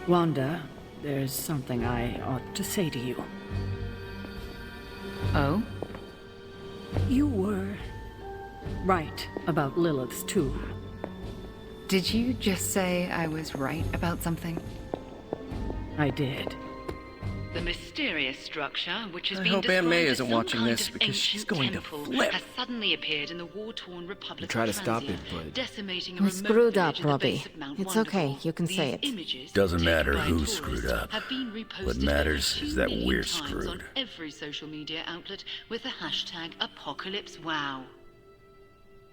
Wanda, there's something I ought to say to you. Oh? You were right about Lilith's tomb. Did you just say I was right about something? I did. The mysterious structure, which has I been hope Aunt described May as isn't some watching kind this of because she's ancient going to temple, flip. has suddenly appeared in the war-torn Republic You try to of stop Transia, it, but decimating a You remote screwed up, village at the Robbie. base of Mount It's Wonderful. okay, you can say These it. images, Doesn't taken matter by who tourists, screwed up. have been reposted What over matters 2 is that million we're times screwed. on every social media outlet with the hashtag #ApocalypseWow.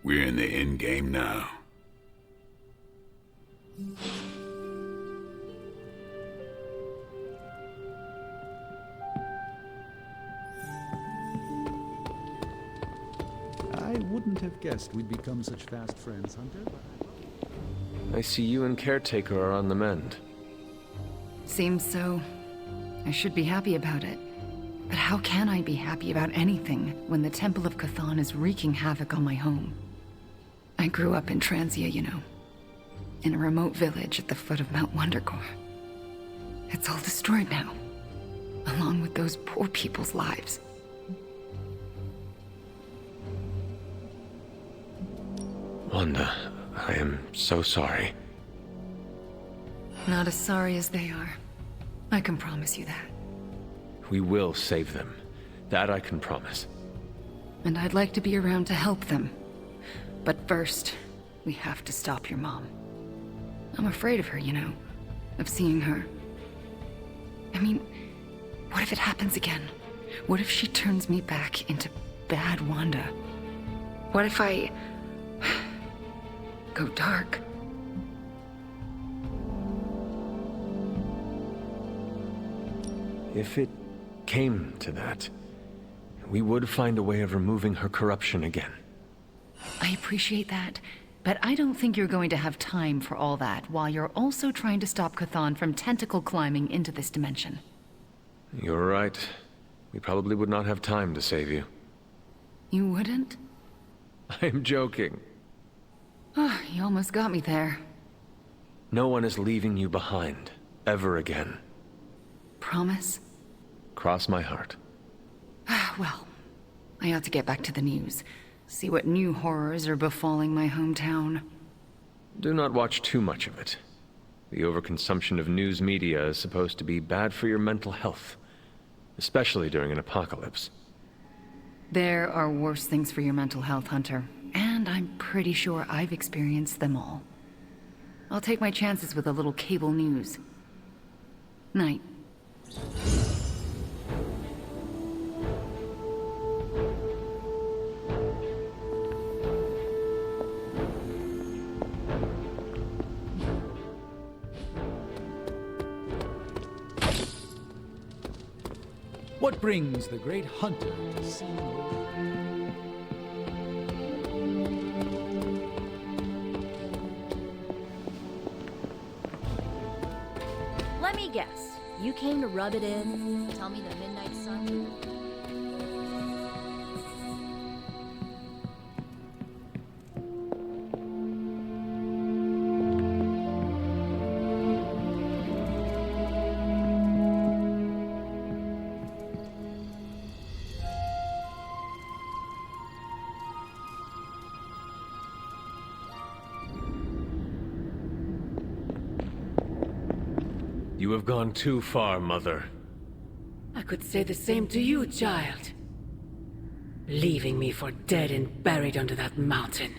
We're in the end game now. I wouldn't have guessed we'd become such fast friends, Hunter. I see you and Caretaker are on the mend. Seems so. I should be happy about it. But how can I be happy about anything when the Temple of Chthon is wreaking havoc on my home? I grew up in Transia, you know. In a remote village at the foot of Mount Wondercore. It's all destroyed now. Along with those poor people's lives. Wanda, I am so sorry. Not as sorry as they are. I can promise you that. We will save them. That I can promise. And I'd like to be around to help them. But first, we have to stop your mom. I'm afraid of her, you know. Of seeing her. I mean, what if it happens again? What if she turns me back into bad Wanda? What if I go dark? If it came to that, we would find a way of removing her corruption again. I appreciate that, but I don't think you're going to have time for all that while you're also trying to stop Chthon from tentacle climbing into this dimension. You're right. We probably would not have time to save you. You wouldn't? I'm joking. Oh, you almost got me there. No one is leaving you behind, ever again. Promise? Cross my heart. Well, I ought to get back to the news. See what new horrors are befalling my hometown. Do not watch too much of it. The overconsumption of news media is supposed to be bad for your mental health, especially during an apocalypse. There are worse things for your mental health, Hunter. And I'm pretty sure I've experienced them all. I'll take my chances with a little cable news. Night. What brings the great hunter to see me? Let me guess. You came to rub it in? Tell me the Midnight Sun? You have gone too far, Mother. I could say the same to you, child. Leaving me for dead and buried under that mountain.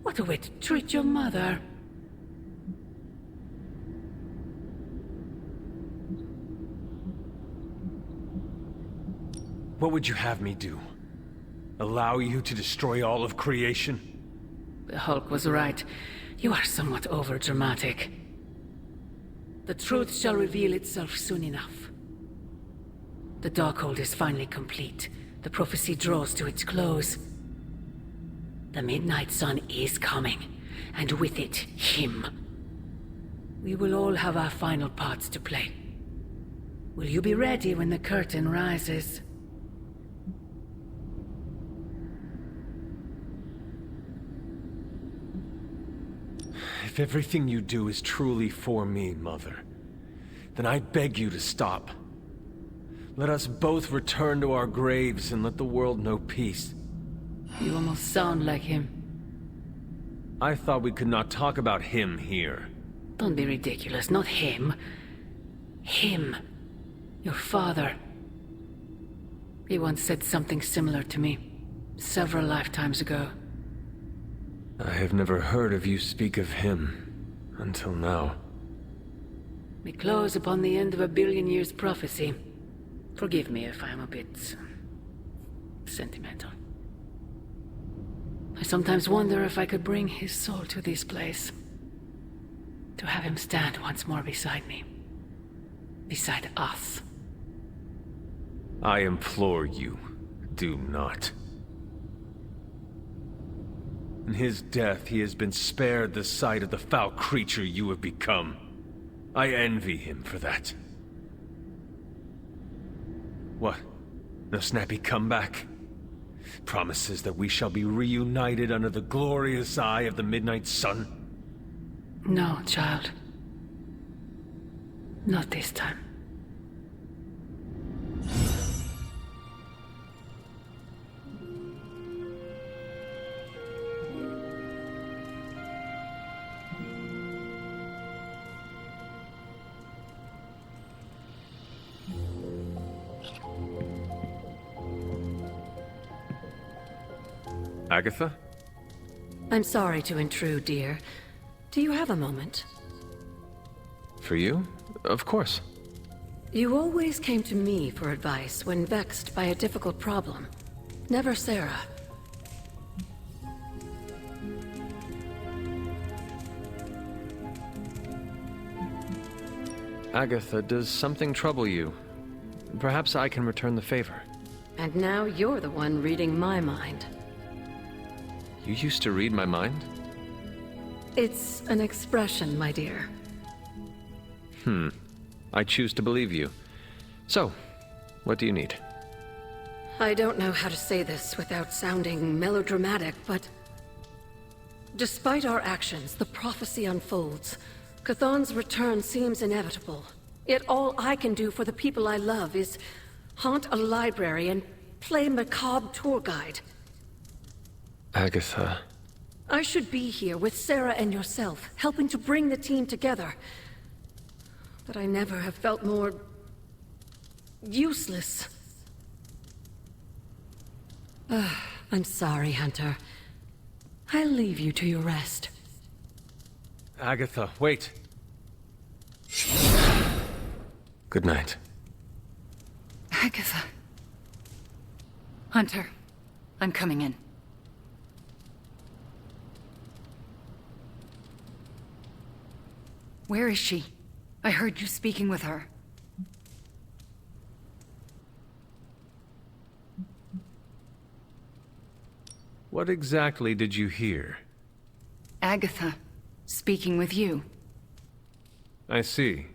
What a way to treat your mother. What would you have me do? Allow you to destroy all of creation? The Hulk was right. You are somewhat overdramatic. The truth shall reveal itself soon enough. The Darkhold is finally complete. The prophecy draws to its close. The Midnight Sun is coming, and with it, him. We will all have our final parts to play. Will you be ready when the curtain rises? If everything you do is truly for me, Mother, then I beg you to stop. Let us both return to our graves and let the world know peace. You almost sound like him. I thought we could not talk about him here. Don't be ridiculous, not him. Him. Your father. He once said something similar to me, several lifetimes ago. I have never heard of you speak of him until now. We close upon the end of a billion years prophecy. Forgive me if I'm a bit sentimental. I sometimes wonder if I could bring his soul to this place. To have him stand once more beside me. Beside us. I implore you, do not. In his death, he has been spared the sight of the foul creature you have become. I envy him for that. What? No snappy comeback? Promises that we shall be reunited under the glorious eye of the Midnight Sun? No, child. Not this time. Agatha? I'm sorry to intrude, dear. Do you have a moment? For you? Of course. You always came to me for advice when vexed by a difficult problem. Never Sarah. Agatha, does something trouble you? Perhaps I can return the favor. And now you're the one reading my mind. You used to read my mind? It's an expression, my dear. I choose to believe you. So, what do you need? I don't know how to say this without sounding melodramatic, but... despite our actions, the prophecy unfolds. Chthon's return seems inevitable. Yet all I can do for the people I love is haunt a library and play macabre tour guide. Agatha... I should be here with Sarah and yourself, helping to bring the team together. But I never have felt more... useless. I'm sorry, Hunter. I'll leave you to your rest. Agatha, wait. Good night. Agatha. Hunter, I'm coming in. Where is she? I heard you speaking with her. What exactly did you hear? Agatha, speaking with you. I see.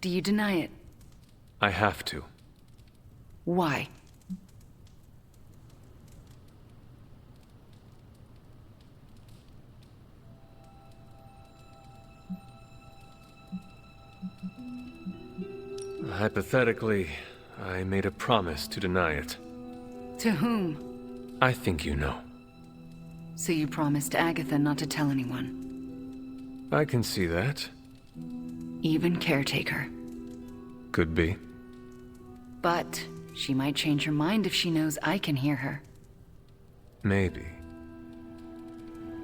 Do you deny it? I have to. Why? Hypothetically, I made a promise to deny it. To whom? I think you know. So you promised Agatha not to tell anyone? I can see that. Even Caretaker. Could be. But she might change her mind if she knows I can hear her. Maybe.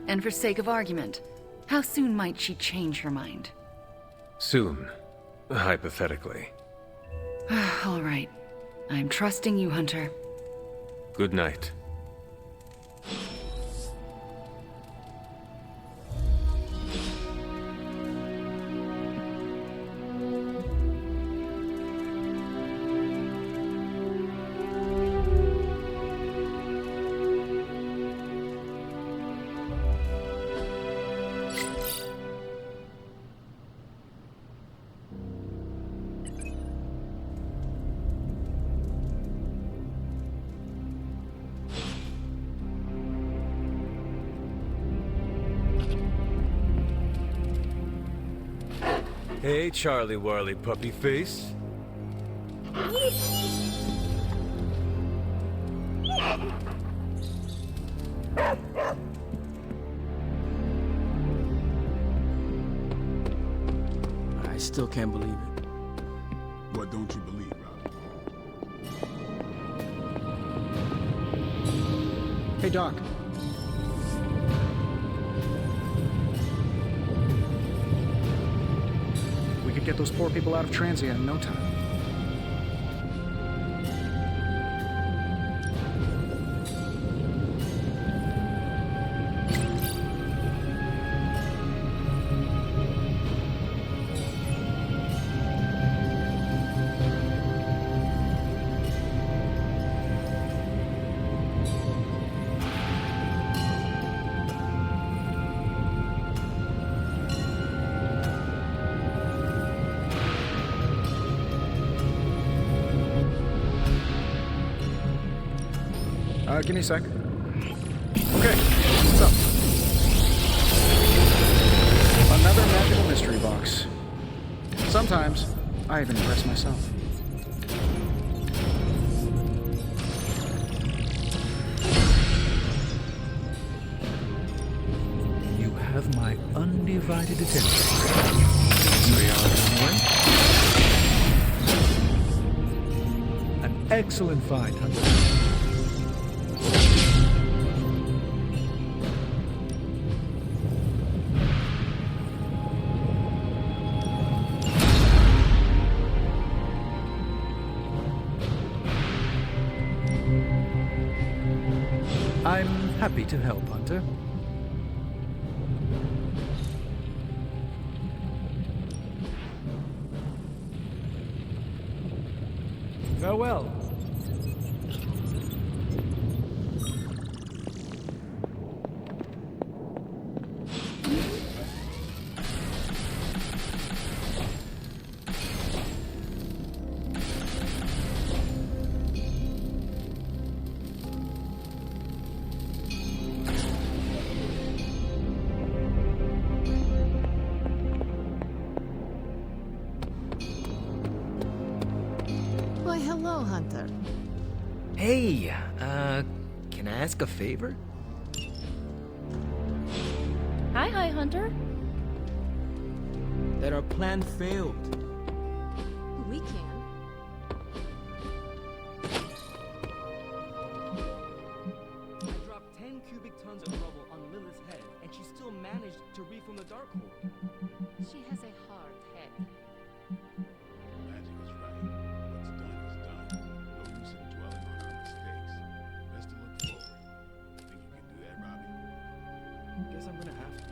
And for sake of argument, how soon might she change her mind? Soon, hypothetically. All right. I'm trusting you, Hunter. Good night. Hey, Charlie Warley puppy face. I still can't believe it. What don't you believe, Rob? Hey, Doc. We could get those poor people out of Transia in no time. Give me a sec. Okay, what's up? Another magical mystery box. Sometimes, I even impress myself. You have my undivided attention. So you're an excellent find, Hunter. I'm happy to help, Hunter. Farewell. Why, hello, Hunter. Hey, can I ask a favor? Hi, Hunter. That our plan failed. We can. She has a hard head. Magic is right. What's done is done. No use in dwelling on our mistakes. Best to look forward. Think you can do that, Robbie? Guess I'm gonna have to.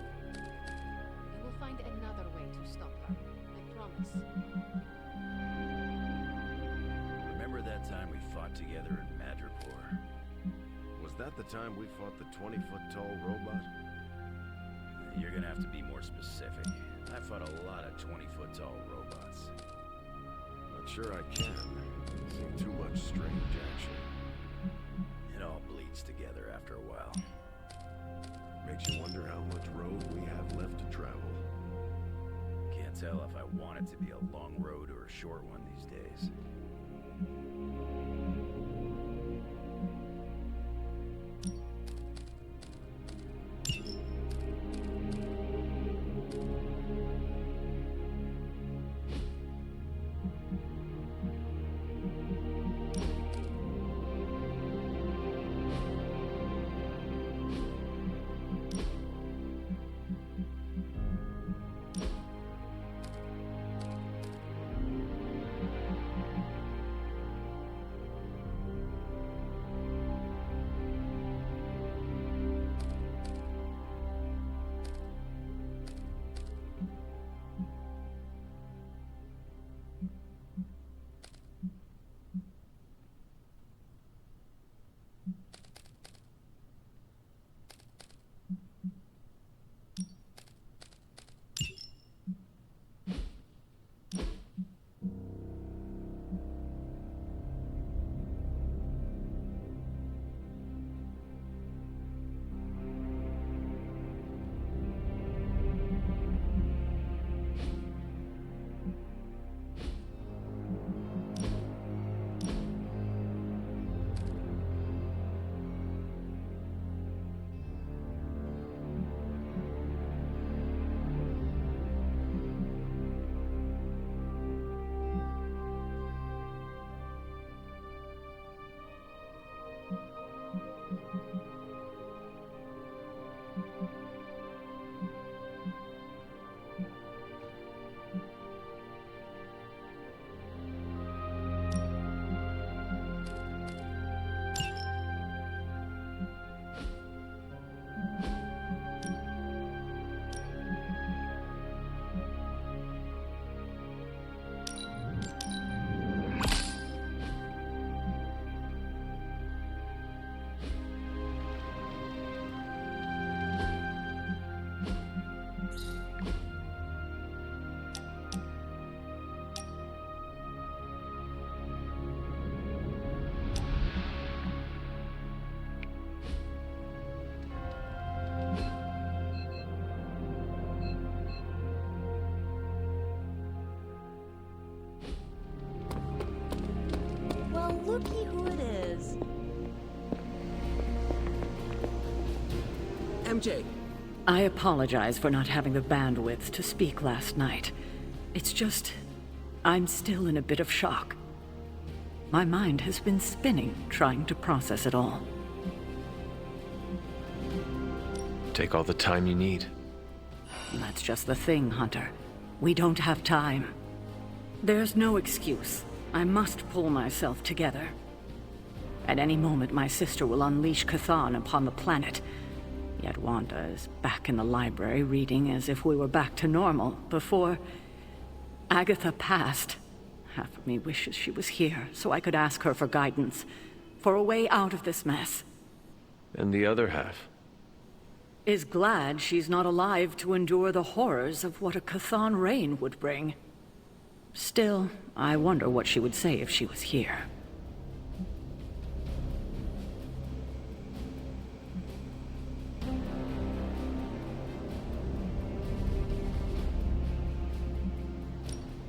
We will find another way to stop her. I promise. Remember that time we fought together in Madripoor? Was that the time we fought the 20-foot-tall robot? You're gonna have to be more specific. I fought a lot of 20-foot-tall robots. Not sure I can. Seen too much strange action. It all bleeds together after a while. Makes you wonder how much road we have left to travel. Can't tell if I want it to be a long road or a short one these days. Looky who it is. MJ. I apologize for not having the bandwidth to speak last night. It's just, I'm still in a bit of shock. My mind has been spinning trying to process it all. Take all the time you need. That's just the thing, Hunter. We don't have time. There's no excuse. I must pull myself together. At any moment, my sister will unleash Chthon upon the planet. Yet Wanda is back in the library reading as if we were back to normal before Agatha passed. Half of me wishes she was here so I could ask her for guidance, for a way out of this mess. And the other half? Is glad she's not alive to endure the horrors of what a Chthon reign would bring. Still, I wonder what she would say if she was here.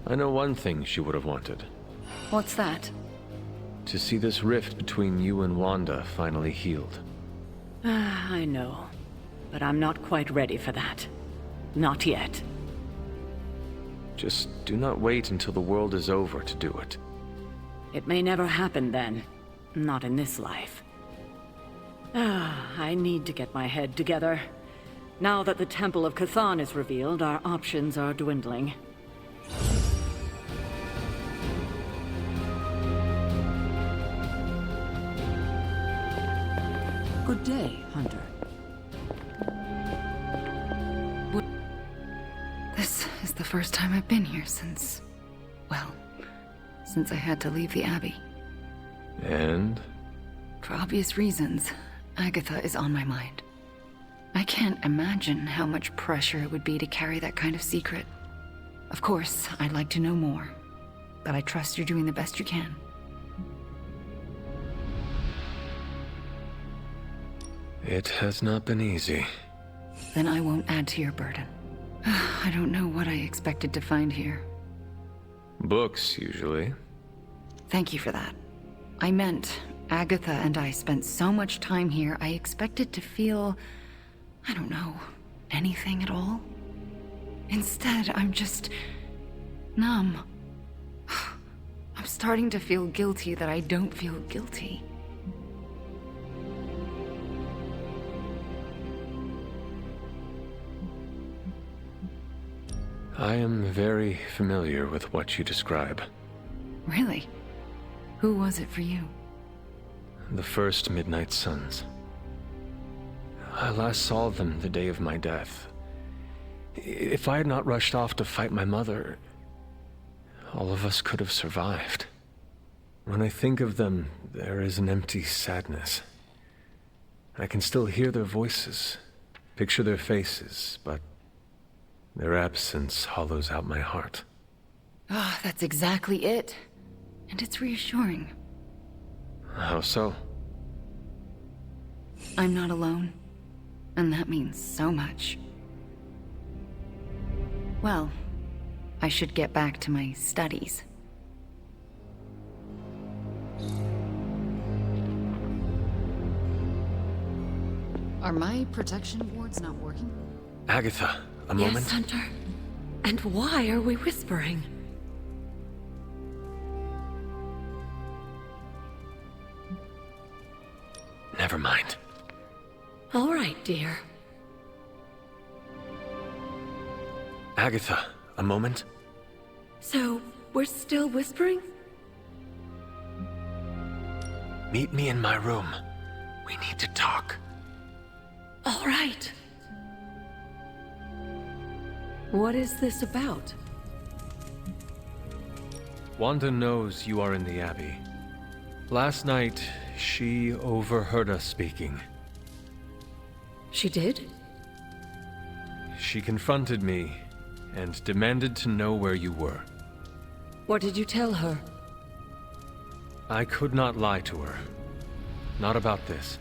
I know one thing she would have wanted. What's that? To see this rift between you and Wanda finally healed. I know. But I'm not quite ready for that. Not yet. Just do not wait until the world is over to do it. It may never happen then. Not in this life. I need to get my head together. Now that the Temple of Chthon is revealed, our options are dwindling. Good day, Hunter. This is the first time I've been here since... well, since I had to leave the Abbey. And? For obvious reasons, Agatha is on my mind. I can't imagine how much pressure it would be to carry that kind of secret. Of course, I'd like to know more, but I trust you're doing the best you can. It has not been easy. Then I won't add to your burden. I don't know what I expected to find here. Books, usually. Thank you for that. I meant, Agatha and I spent so much time here, I expected to feel... I don't know, anything at all? Instead, I'm just... numb. I'm starting to feel guilty that I don't feel guilty. I am very familiar with what you describe. Really? Who was it for you? The first Midnight Suns. I last saw them the day of my death. If I had not rushed off to fight my mother, all of us could have survived. When I think of them, there is an empty sadness. I can still hear their voices, picture their faces, but their absence hollows out my heart. Ah, that's exactly it. And it's reassuring. How so? I'm not alone. And that means so much. Well, I should get back to my studies. Are my protection wards not working? Agatha, a moment? Yes, Hunter. And why are we whispering? Never mind. All right, dear. Agatha, a moment? So, we're still whispering? Meet me in my room. We need to talk. All right. What is this about? Wanda knows you are in the Abbey. Last night, she overheard us speaking. She did? She confronted me and demanded to know where you were. What did you tell her? I could not lie to her. Not about this.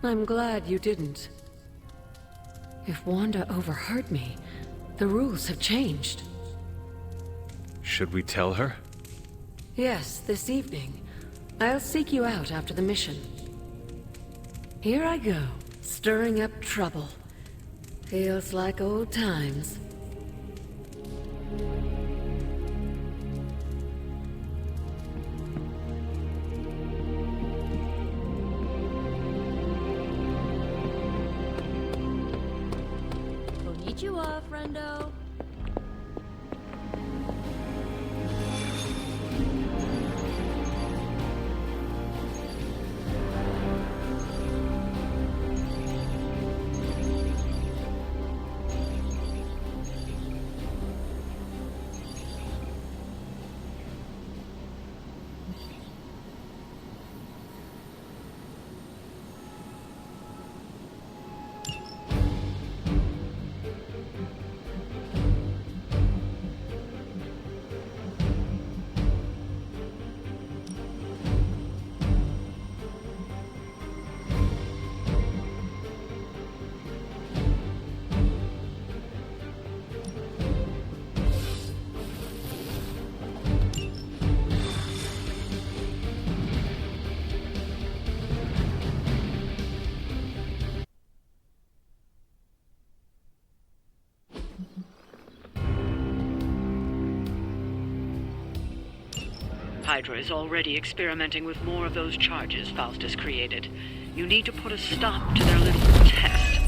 I'm glad you didn't. If Wanda overheard me, the rules have changed. Should we tell her? Yes, this evening. I'll seek you out after the mission. Here I go, stirring up trouble. Feels like old times. Konnichiwa, friendo. Hydra is already experimenting with more of those charges Faustus created. You need to put a stop to their little test.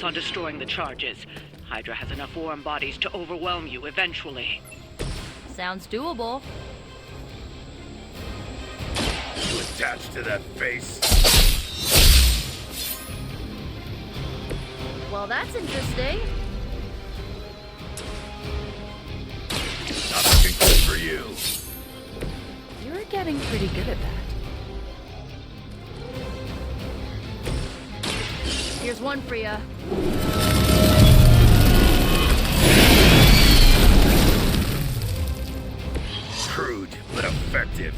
focus on destroying the charges. Hydra has enough warm bodies to overwhelm you eventually. Sounds doable. You attached to that face? Well, that's interesting. Not looking good for you. You're getting pretty good at that. Here's one for ya. Crude, but effective.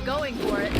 Going for it.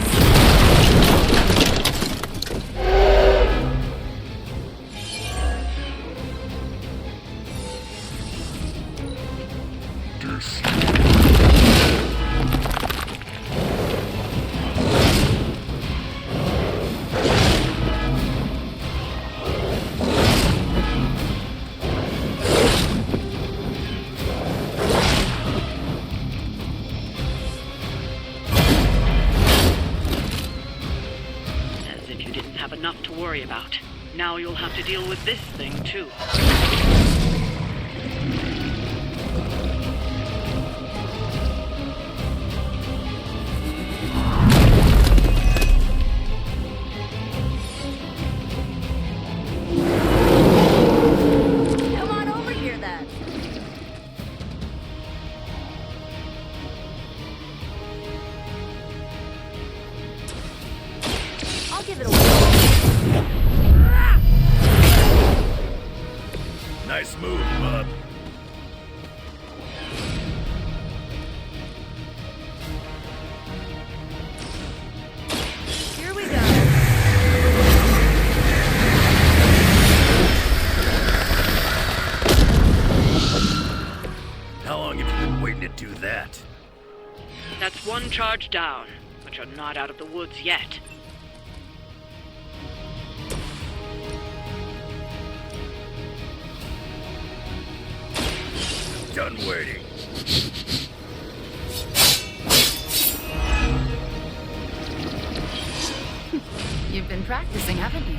Enough to worry about. Now you'll have to deal with this thing, too. Come on over here, then. I'll give it a whirl. Nice move, bub. Here we go. How long have you been waiting to do that? That's one charge down, but you're not out of the woods yet. Done waiting. You've been practicing, haven't you?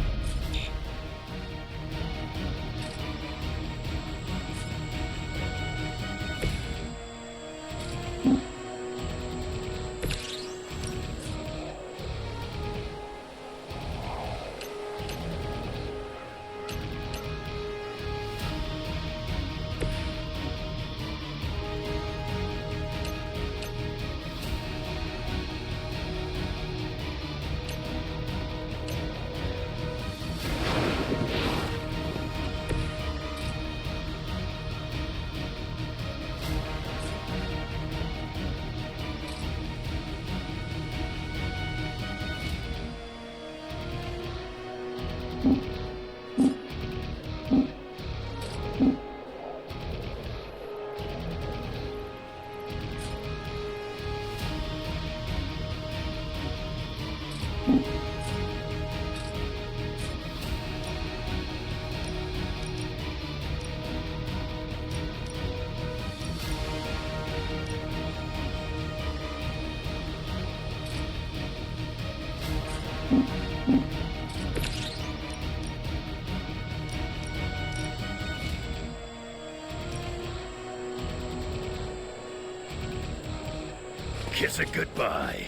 kiss it goodbye.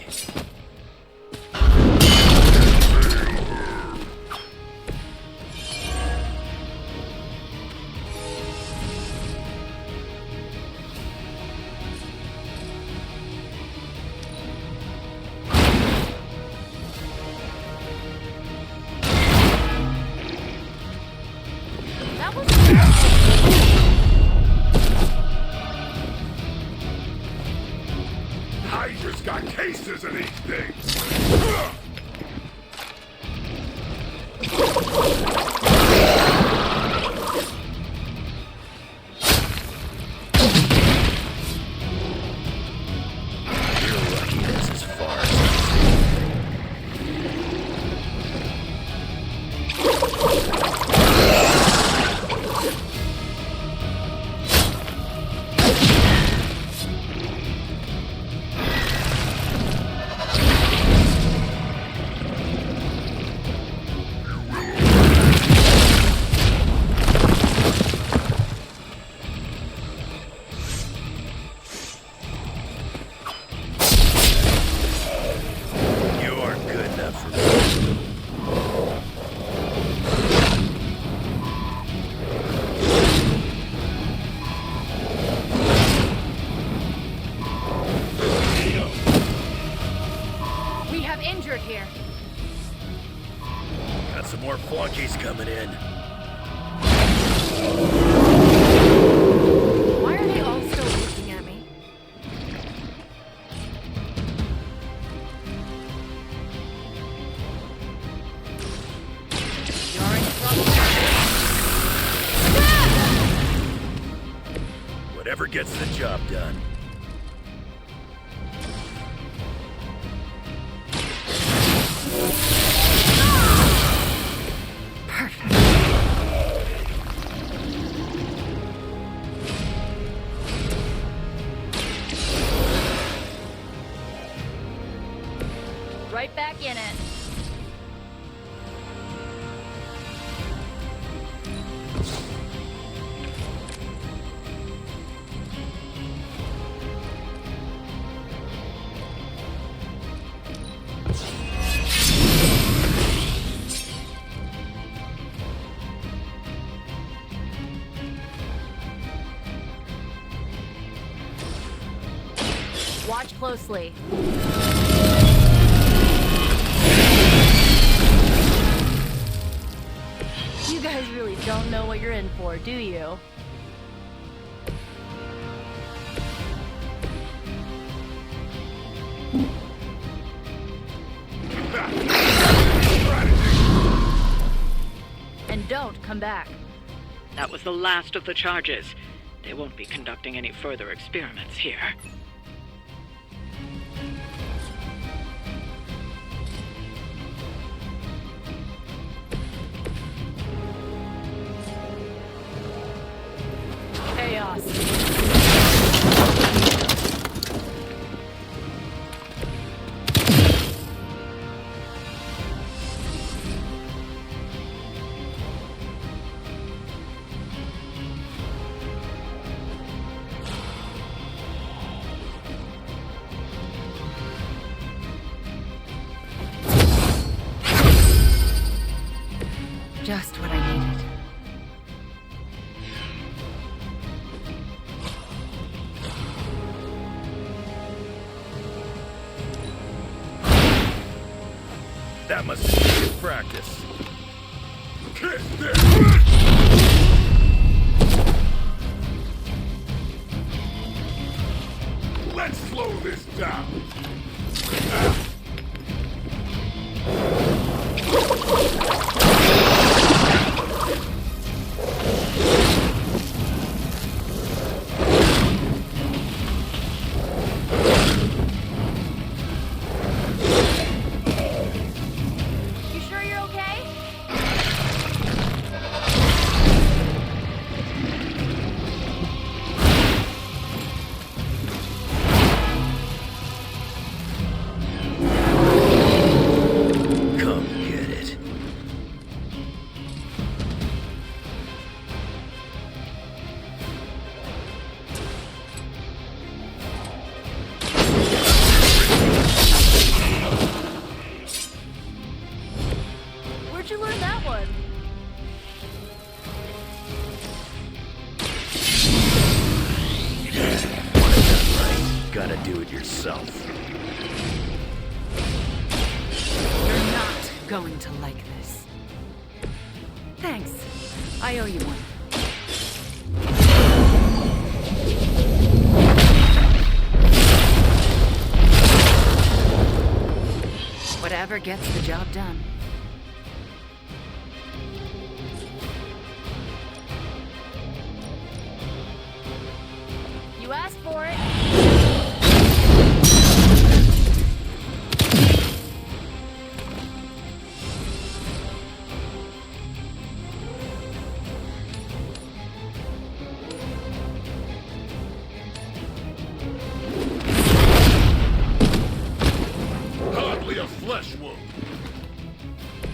Hydra's got cases of these things! You're lucky that's as far as I Here. got some more flunkies coming in. Why are they all still looking at me? You're in trouble. Whatever gets the job done. Right back in it. Watch closely. You guys really don't know what you're in for, do you? And don't come back. That was the last of the charges. They won't be conducting any further experiments here. Chaos. Just what I needed. That must be good practice. Kiss this! Let's slow this down. You sure you're okay? Come Where'd you learn that one? Gotta do it yourself. You're not going to like this. Thanks. I owe you one. Whatever gets the job done. You asked for it. Hardly a flesh wound.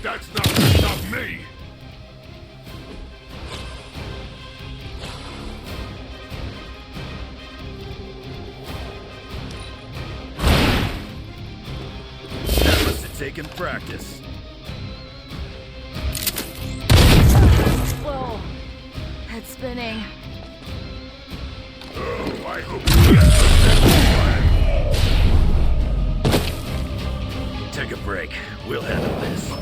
That's not gonna stop me. That must have taken practice. Whoa. Head spinning. Oh, I hope Take a break. We'll handle this.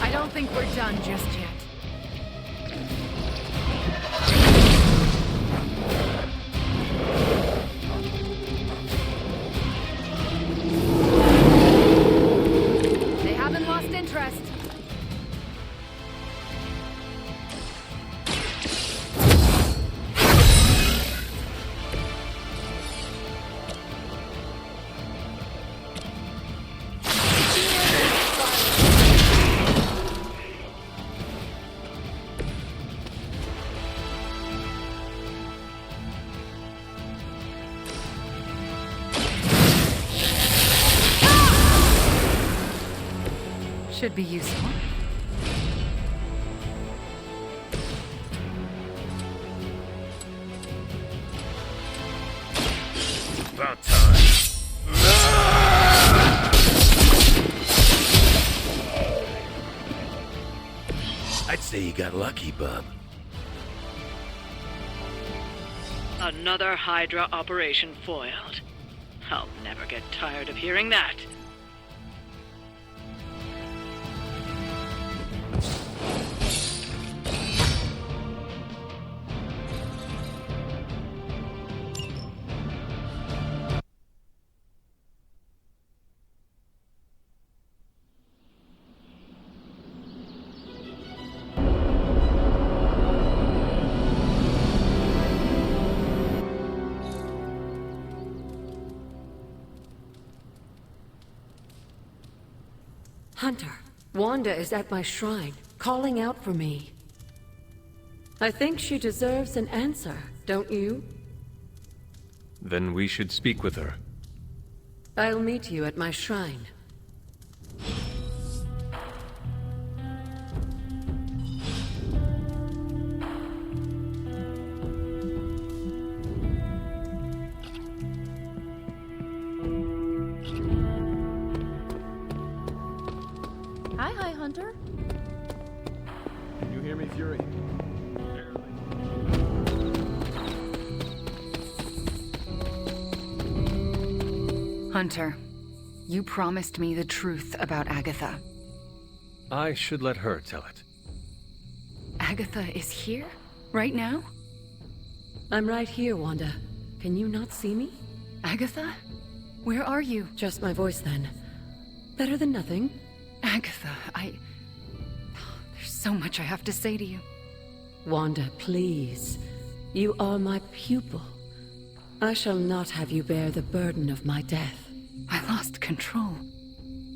I don't think we're done just yet. They haven't lost interest. Should be useful. about time. I'd say you got lucky, bub. Another Hydra operation foiled. I'll never get tired of hearing that. Hunter, Wanda is at my shrine, calling out for me. I think she deserves an answer, don't you? Then we should speak with her. I'll meet you at my shrine. Hi, Hunter. Can you hear me, Fury? Hunter, you promised me the truth about Agatha. I should let her tell it. Agatha is here? Right now? I'm right here, Wanda. Can you not see me? Agatha? Where are you? Just my voice, then. Better than nothing. Agatha, there's so much I have to say to you. Wanda, please. You are my pupil. I shall not have you bear the burden of my death. I lost control.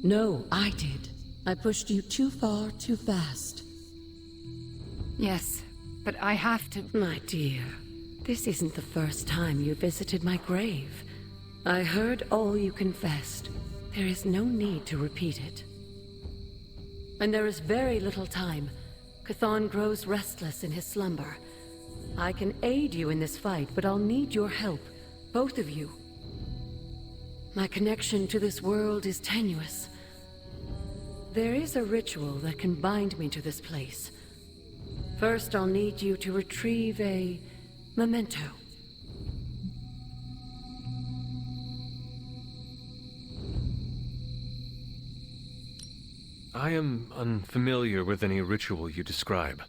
No, I did. I pushed you too far, too fast. Yes, but I have to... My dear, this isn't the first time you visited my grave. I heard all you confessed. There is no need to repeat it. And there is very little time. Chthon grows restless in his slumber. I can aid you in this fight, but I'll need your help. Both of you. My connection to this world is tenuous. There is a ritual that can bind me to this place. First, I'll need you to retrieve a memento. I am unfamiliar with any ritual you describe.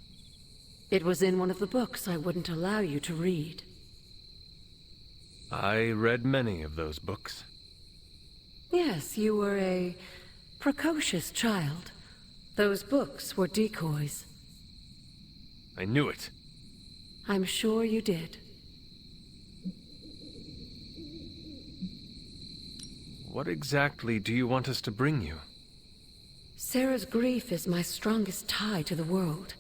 It was in one of the books I wouldn't allow you to read. I read many of those books. Yes, you were a precocious child. Those books were decoys. I knew it. I'm sure you did. What exactly do you want us to bring you? Sarah's grief is my strongest tie to the world.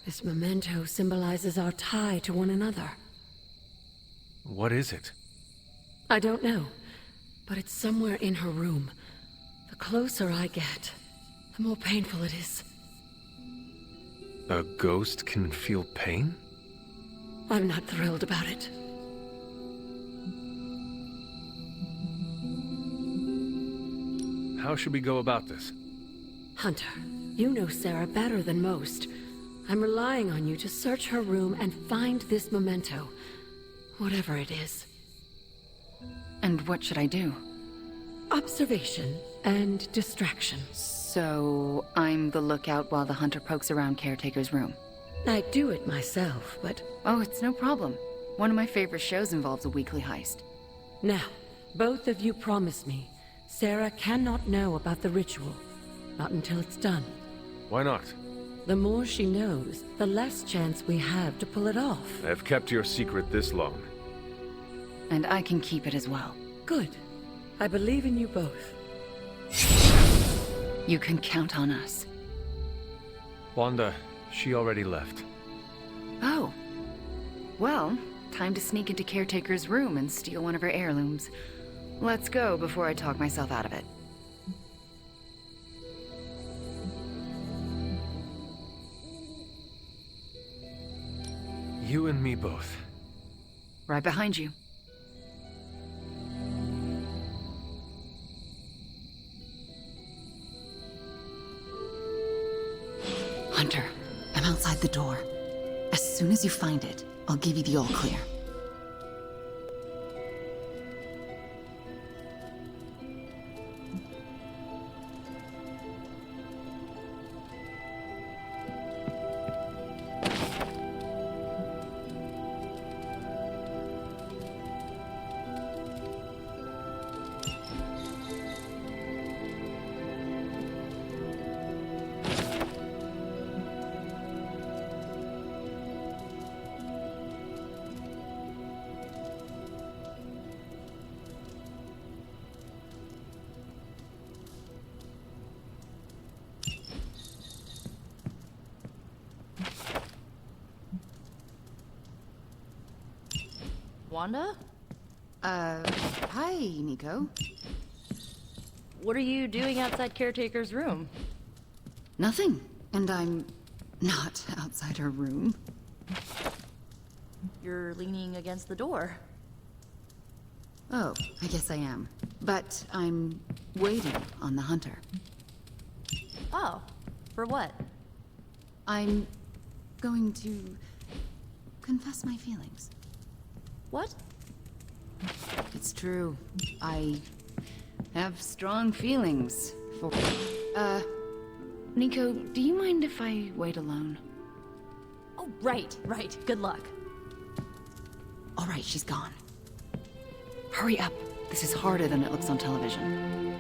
This memento symbolizes our tie to one another. What is it? I don't know, but it's somewhere in her room. The closer I get, the more painful it is. A ghost can feel pain? I'm not thrilled about it. How should we go about this? Hunter, you know Sarah better than most. I'm relying on you to search her room and find this memento. Whatever it is. And what should I do? Observation and distraction. So, I'm the lookout while the hunter pokes around Caretaker's room. I do it myself, but... Oh, it's no problem. One of my favorite shows involves a weekly heist. Now, both of you promise me, Sarah cannot know about the ritual. Not until it's done. Why not? The more she knows, the less chance we have to pull it off. I've kept your secret this long. And I can keep it as well. Good. I believe in you both. You can count on us. Wanda, she already left. Oh. Well, time to sneak into Caretaker's room and steal one of her heirlooms. Let's go before I talk myself out of it. You and me both. Right behind you. Hunter, I'm outside the door. As soon as you find it, I'll give you the all clear. Wanda? Hi, Nico. What are you doing outside Caretaker's room? Nothing. And I'm not outside her room. You're leaning against the door. Oh, I guess I am. But I'm waiting on the hunter. Oh, for what? I'm going to confess my feelings. What? It's true. I have strong feelings for... Nico, do you mind if I wait alone? Oh, right. Good luck. All right, she's gone. Hurry up. This is harder than it looks on television.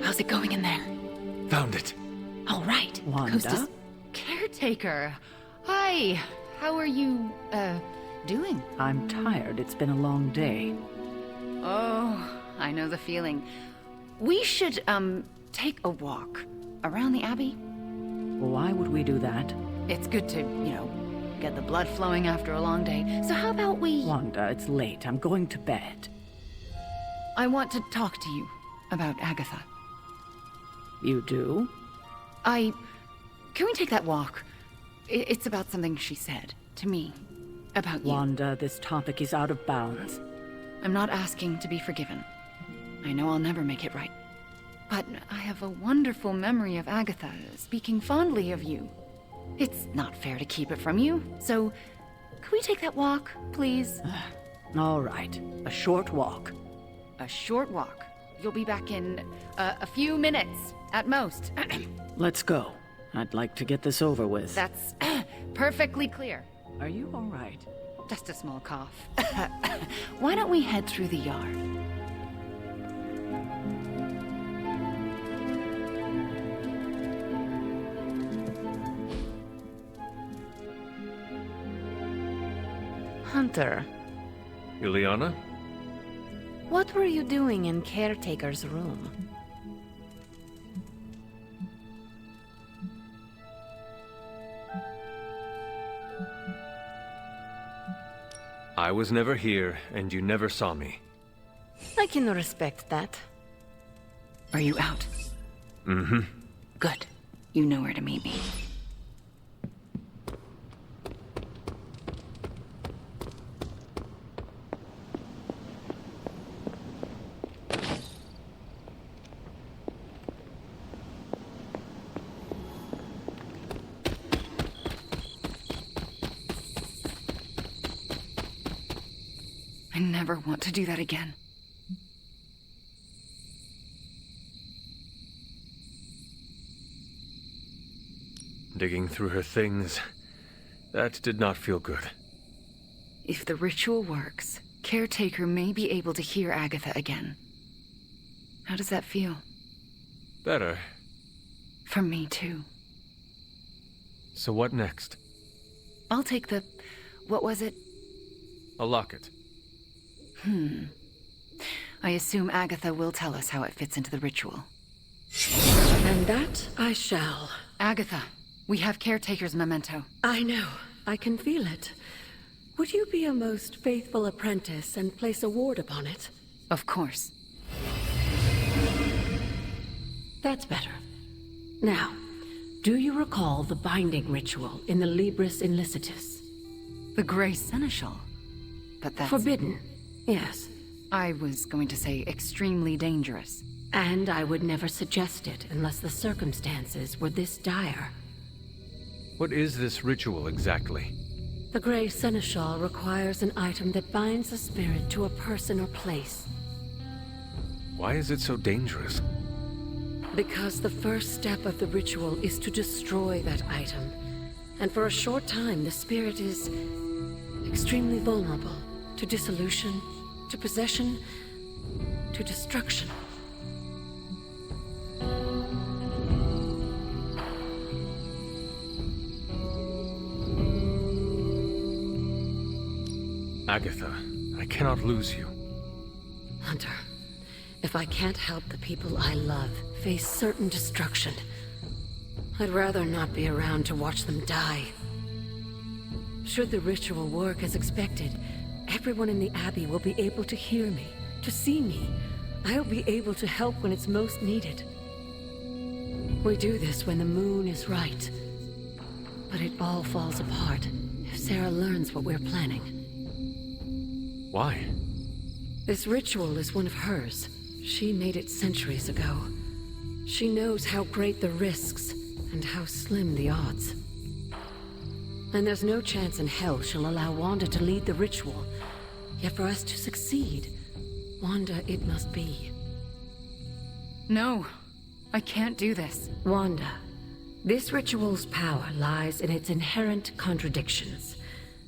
How's it going in there? Found it. All right. Wanda? Coast is Caretaker. Hi. How are you, doing? I'm tired. It's been a long day. Oh, I know the feeling. We should, take a walk around the Abbey. Why would we do that? It's good to, get the blood flowing after a long day. So how about we... Wanda, it's late. I'm going to bed. I want to talk to you about Agatha. You do? Can we take that walk? It's about something she said to me. About you. Wanda, this topic is out of bounds. I'm not asking to be forgiven. I know I'll never make it right. But I have a wonderful memory of Agatha speaking fondly of you. It's not fair to keep it from you, so could we take that walk, please? All right, a short walk. A short walk. You'll be back in a few minutes, at most. Let's go. I'd like to get this over with. That's perfectly clear. Are you all right? Just a small cough. Why don't we head through the yard? Hunter, Ileana? what were you doing in Caretaker's room? I was never here, and you never saw me. I can respect that. Are you out? Mm-hmm. Good. You know where to meet me. I never want to do that again. Digging through her things, that did not feel good. If the ritual works, Caretaker may be able to hear Agatha again. How does that feel? Better. For me, too. So what next? I'll take the... what was it? A locket. I assume Agatha will tell us how it fits into the ritual. And that I shall. Agatha, we have Caretaker's memento. I know. I can feel it. Would you be a most faithful apprentice and place a ward upon it? Of course. That's better. Now, do you recall the binding ritual in the Libris Inlicitus? The Grey Seneschal? But that's... Forbidden, yes. I was going to say extremely dangerous. And I would never suggest it unless the circumstances were this dire. What is this ritual exactly? The Grey Seneschal requires an item that binds a spirit to a person or place. Why is it so dangerous? Because the first step of the ritual is to destroy that item. And for a short time, the spirit is extremely vulnerable to dissolution, to possession, to destruction. Agatha, I cannot lose you. Hunter, if I can't help the people I love face certain destruction, I'd rather not be around to watch them die. Should the ritual work as expected, everyone in the Abbey will be able to hear me, to see me. I'll be able to help when it's most needed. We do this when the moon is right. But it all falls apart if Sarah learns what we're planning. Why? This ritual is one of hers. She made it centuries ago. She knows how great the risks and how slim the odds. And there's no chance in hell she'll allow Wanda to lead the ritual. Yet for us to succeed, Wanda it must be. No, I can't do this. Wanda, this ritual's power lies in its inherent contradictions.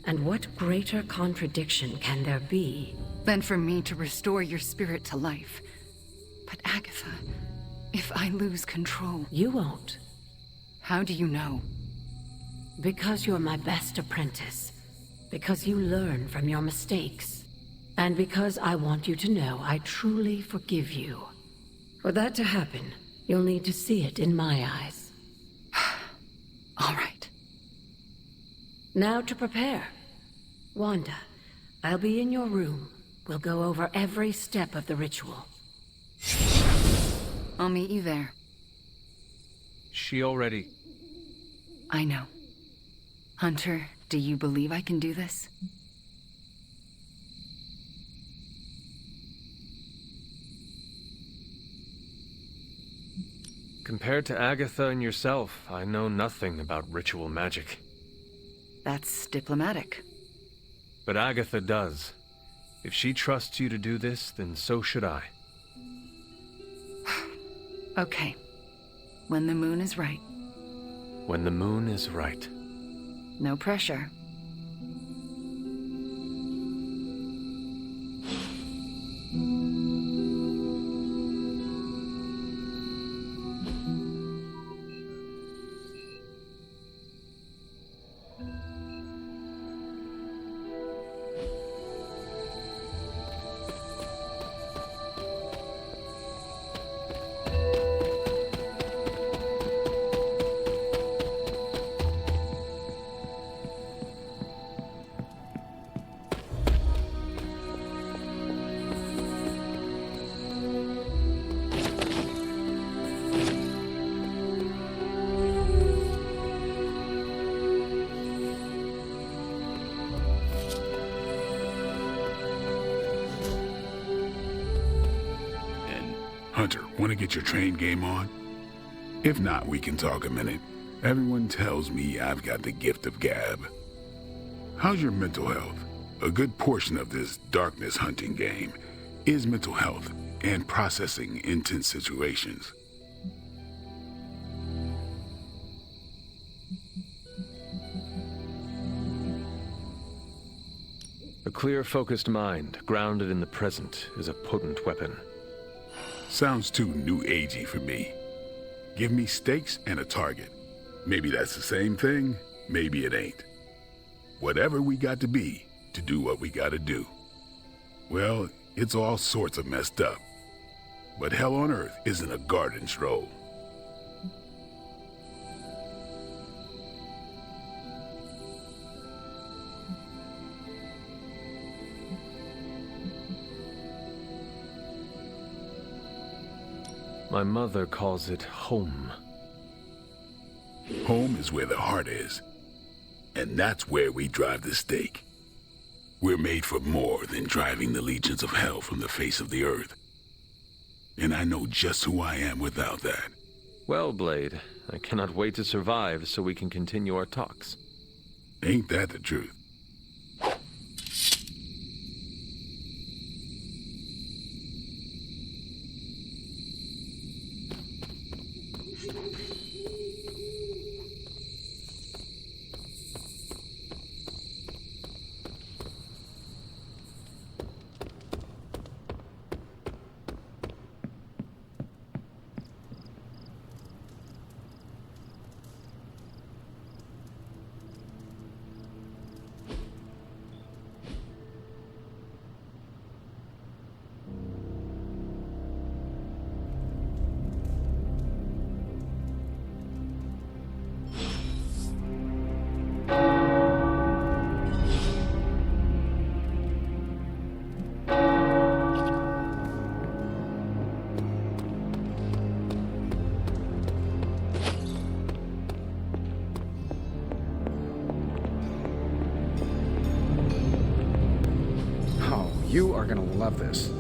And what greater contradiction can there be than for me to restore your spirit to life? But Agatha, if I lose control... You won't. How do you know? Because you're my best apprentice. Because you learn from your mistakes. And because I want you to know I truly forgive you. For that to happen, you'll need to see it in my eyes. All right. Now to prepare. Wanda, I'll be in your room. We'll go over every step of the ritual. I'll meet you there. She already... I know. Hunter, do you believe I can do this? Compared to Agatha and yourself, I know nothing about ritual magic. That's diplomatic. But Agatha does. If she trusts you to do this, then so should I. Okay. When the moon is right. When the moon is right. No pressure. Hunter, want to get your train game on? If not, we can talk a minute. Everyone tells me I've got the gift of gab. How's your mental health? A good portion of this darkness hunting game is mental health and processing intense situations. A clear, focused mind, grounded in the present, is a potent weapon. Sounds too new agey for me. Give me stakes and a target. Maybe that's the same thing, maybe it ain't. Whatever we got to be to do what we gotta do. Well, it's all sorts of messed up. But hell on earth isn't a garden stroll. My mother calls it home. Home is where the heart is. And that's where we drive the stake. We're made for more than driving the legions of hell from the face of the earth. And I know just who I am without that. Well, Blade, I cannot wait to survive so we can continue our talks. Ain't that the truth? You are gonna love this.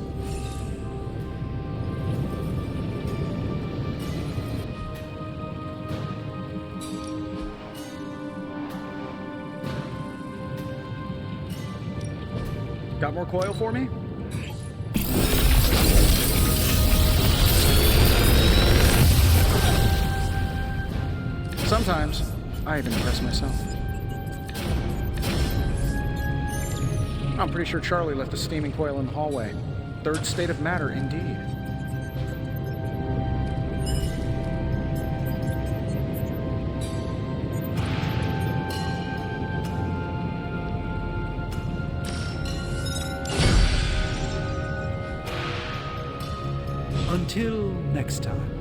Got more coil for me? Sometimes, I even impress myself. I'm pretty sure Charlie left a steaming coil in the hallway. Third state of matter, indeed. Until next time.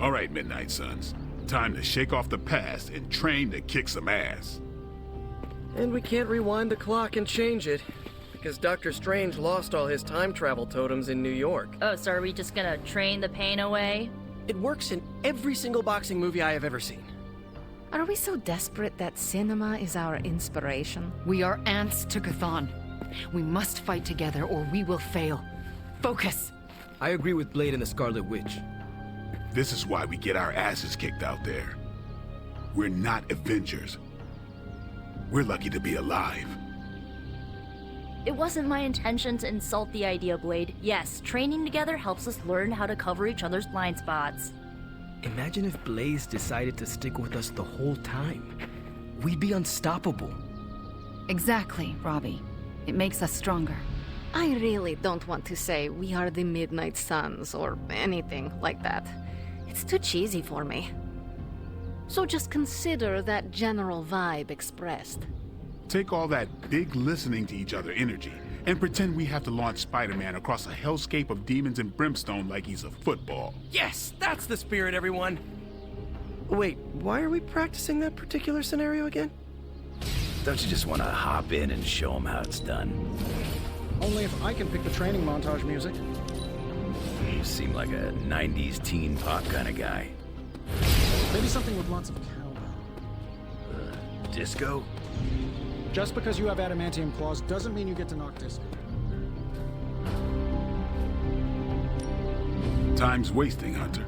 All right, Midnight Suns. Time to shake off the past and train to kick some ass. And we can't rewind the clock and change it, because Dr. Strange lost all his time travel totems in New York. Oh, so are we just gonna train the pain away? It works in every single boxing movie I have ever seen. Are we so desperate that cinema is our inspiration? We are ants to Chthon. We must fight together or we will fail. Focus! I agree with Blade and the Scarlet Witch. This is why we get our asses kicked out there. We're not Avengers. We're lucky to be alive. It wasn't my intention to insult the idea, Blade. Yes, training together helps us learn how to cover each other's blind spots. Imagine if Blaze decided to stick with us the whole time. We'd be unstoppable. Exactly, Robbie. It makes us stronger. I really don't want to say we are the Midnight Suns or anything like that. It's too cheesy for me. So just consider that general vibe expressed. Take all that big listening to each other energy and pretend we have to launch Spider-Man across a hellscape of demons and brimstone like he's a football. Yes, that's the spirit, everyone. Wait, why are we practicing that particular scenario again? Don't you just want to hop in and show them how it's done? Only if I can pick the training montage music. You seem like a 90s teen pop kind of guy. Maybe something with lots of cowbell. Disco? Just because you have adamantium claws doesn't mean you get to knock disco. Time's wasting, Hunter.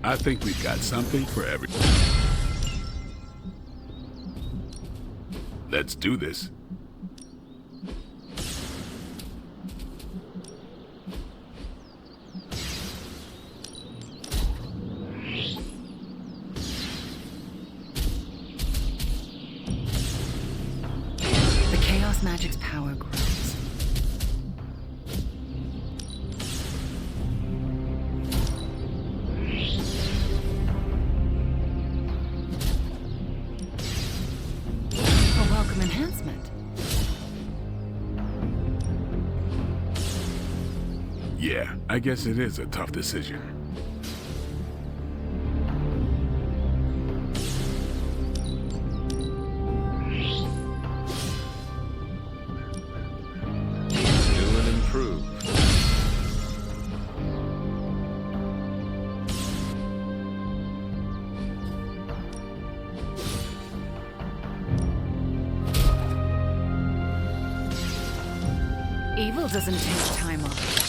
I think we've got something for everyone. Let's do this. Magic's power grows. A welcome enhancement. Yeah, I guess it is a tough decision. Evil doesn't take time off.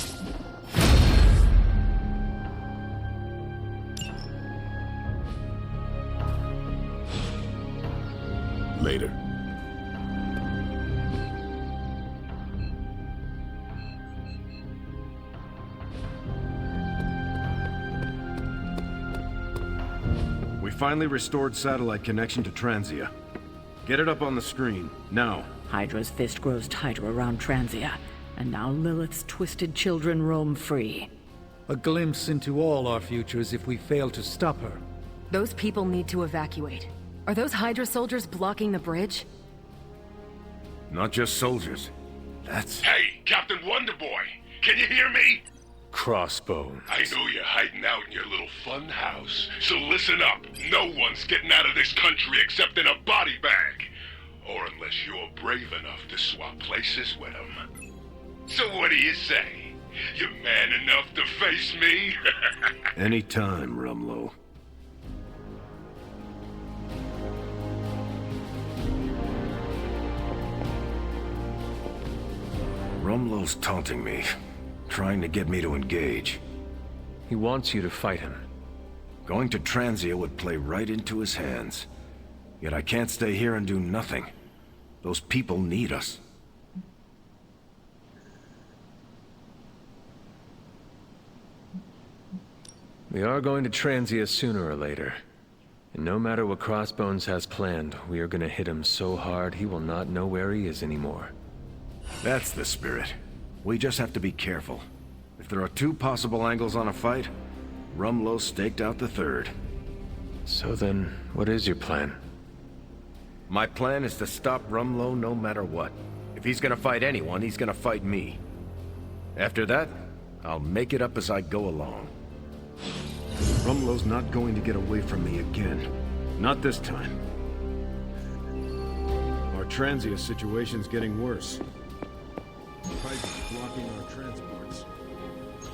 Later. We finally restored satellite connection to Transia. Get it up on the screen, now. Hydra's fist grows tighter around Transia, and now Lilith's twisted children roam free. A glimpse into all our futures if we fail to stop her. Those people need to evacuate. Are those Hydra soldiers blocking the bridge? Not just soldiers. That's... Hey, Captain Wonderboy! Can you hear me? Crossbones. I know you're hiding out in your little fun house, so listen up. No one's getting out of this country except in a body bag. Or unless you're brave enough to swap places with them. So what do you say? You man enough to face me? Anytime, Rumlow. Rumlow's taunting me, trying to get me to engage. He wants you to fight him. Going to Transia would play right into his hands. Yet I can't stay here and do nothing. Those people need us. We are going to Transia sooner or later. And no matter what Crossbones has planned, we are gonna hit him so hard he will not know where he is anymore. That's the spirit. We just have to be careful. If there are two possible angles on a fight, Rumlow staked out the third. So then, what is your plan? My plan is to stop Rumlow no matter what. If he's gonna fight anyone, he's gonna fight me. After that, I'll make it up as I go along. Rumlow's not going to get away from me again. Not this time. Our Transia situation's getting worse. Hydra's blocking our transports.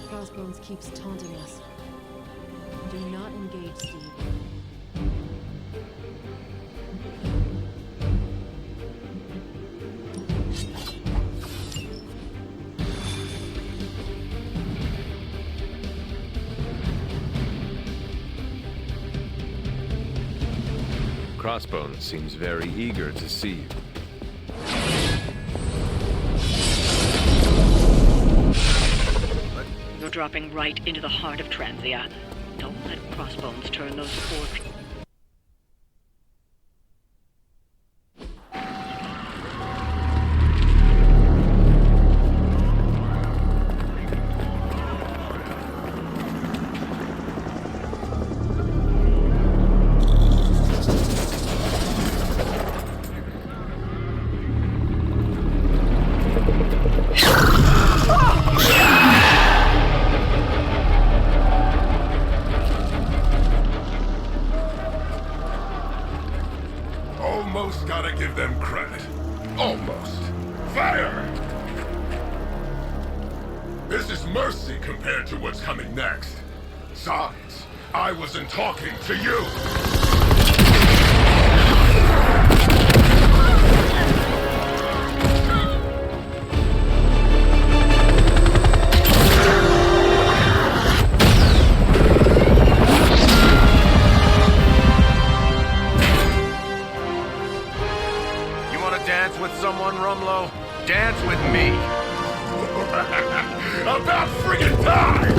Crossbones keeps taunting us. Do not engage, Steve. Crossbones seems very eager to see you. You're dropping right into the heart of Transia. Don't let Crossbones turn those poor... Almost gotta give them credit. Almost. Fire! This is mercy compared to what's coming next. Besides, I wasn't talking to you! Dance with someone, Rumlow? Dance with me! About friggin' time!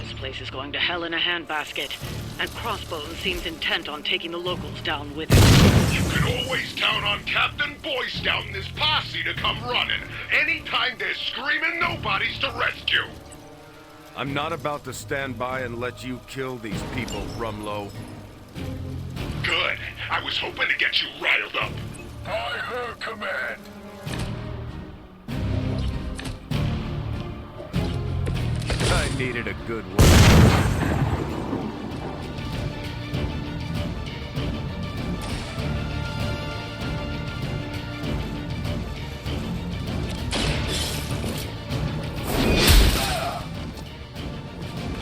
This place is going to hell in a handbasket, and Crossbones seems intent on taking the locals down with him. You can always count on Captain Boy Scout and his posse to come running. Anytime they're screaming, nobody's to rescue. I'm not about to stand by and let you kill these people, Rumlow. Good. I was hoping to get you riled up. I heard command. I needed a good one.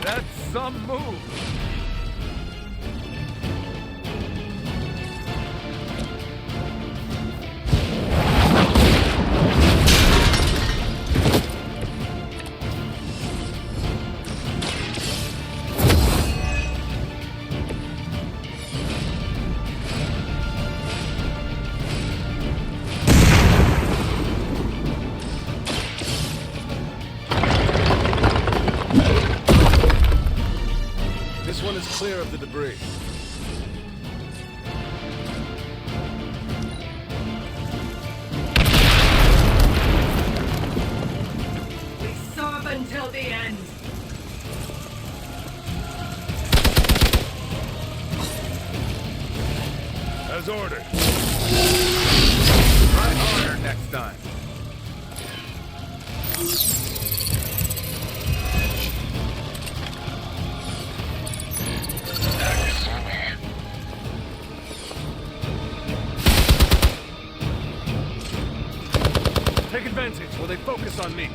That's some move! This one is clear of the debris. We serve until the end. As ordered. Try harder next time. Take advantage while they focus on me.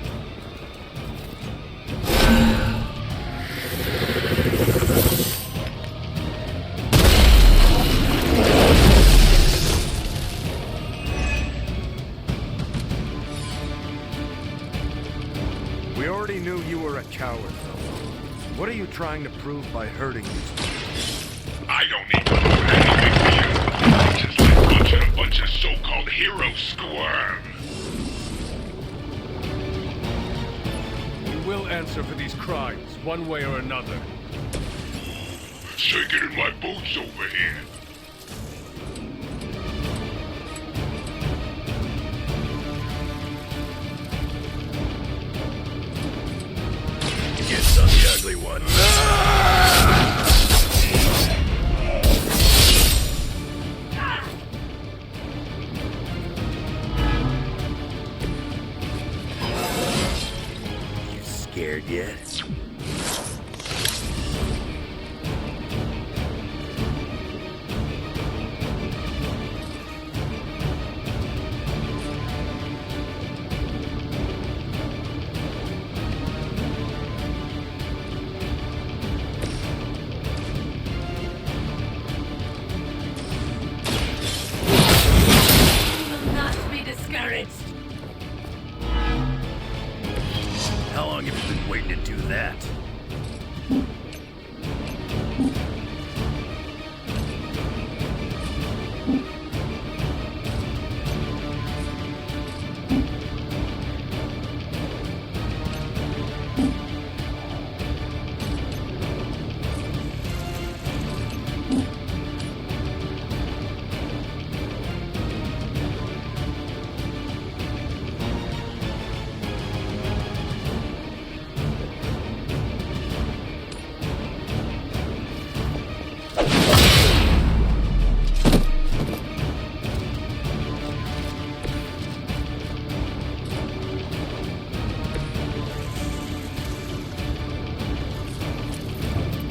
We already knew you were a coward, though. What are you trying to prove by hurting these people? I don't need to prove anything to you. Just like watching a bunch of so-called heroes squirm. You will answer for these crimes, one way or another. Shaking in my boots over here. Gets on the ugly one. scared yet? Not be discouraged. How long have you been waiting to do that?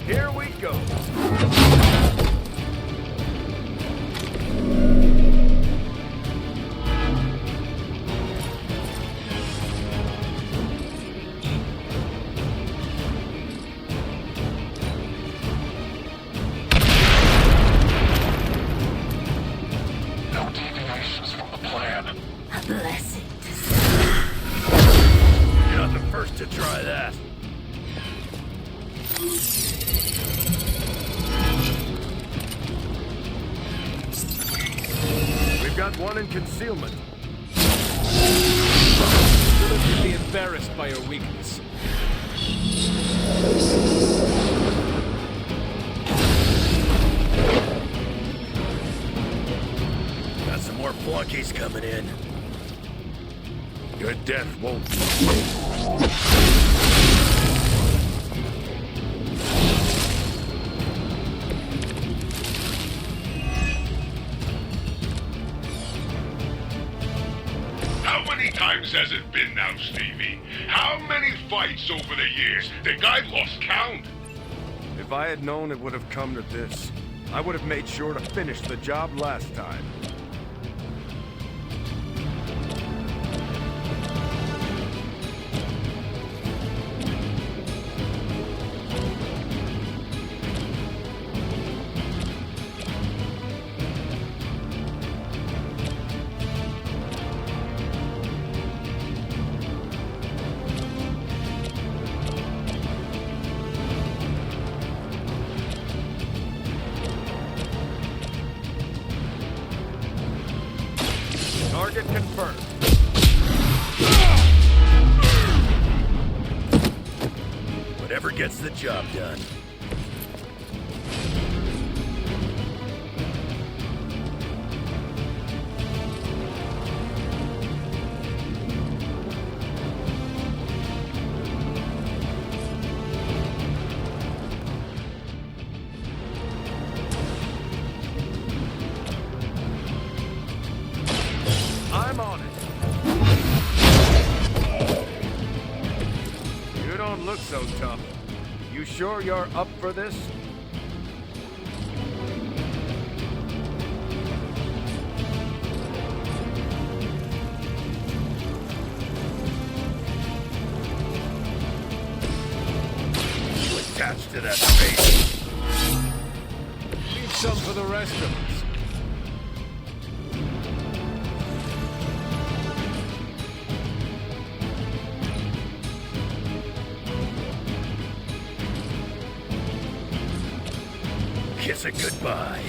Here we go. No deviations from the plan. A blessing. You're not the first to try that. We've got one in concealment. Lilith would be embarrassed by her weakness. Got some more flunkies coming in. Your death won't. How many times has it been now, Stevie? How many fights over the years? Think I've lost count? If I had known it would have come to this, I would have made sure to finish the job last time. Target confirmed. Whatever gets the job done. I'm on it. You don't look so tough. You sure you're up for this? You attached to that space. Leave some for the rest of us. Kiss it goodbye.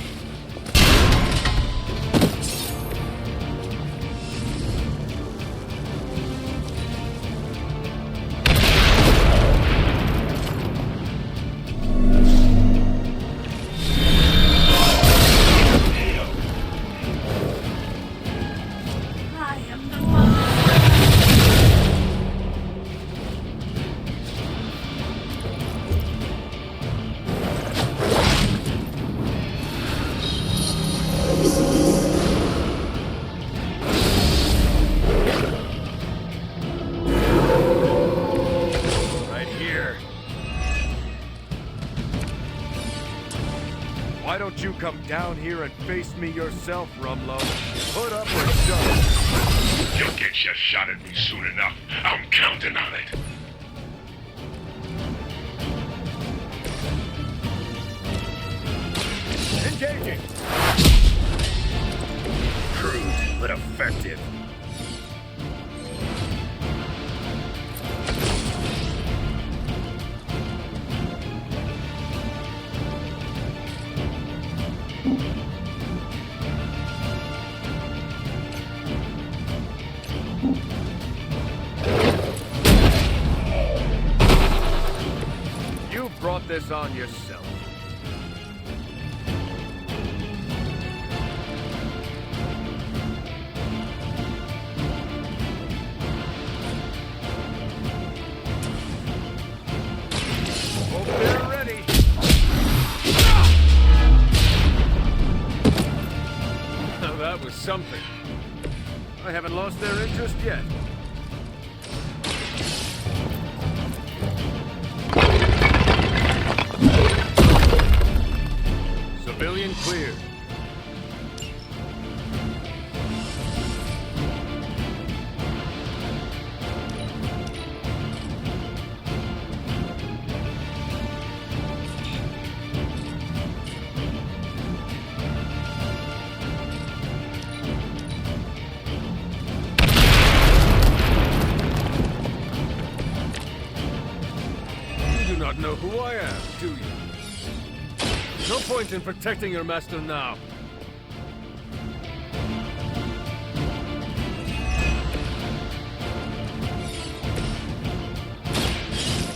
I am the one. come down here and face me yourself, Rumlow. Put up or shut up. You'll get your shot at me soon enough. I'm counting on it. Engaging! Crude, but effective. You brought this on yourself. Something. I haven't lost their interest yet. Civilian cleared. Know who I am, do you? No point in protecting your master now.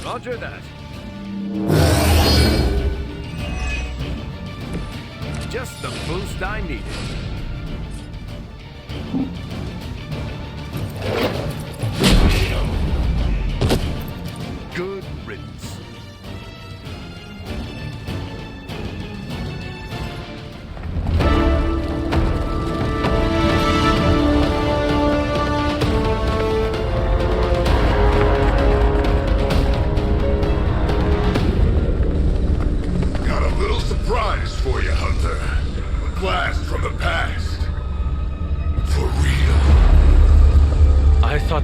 Roger that. Just the boost I needed. Good riddance.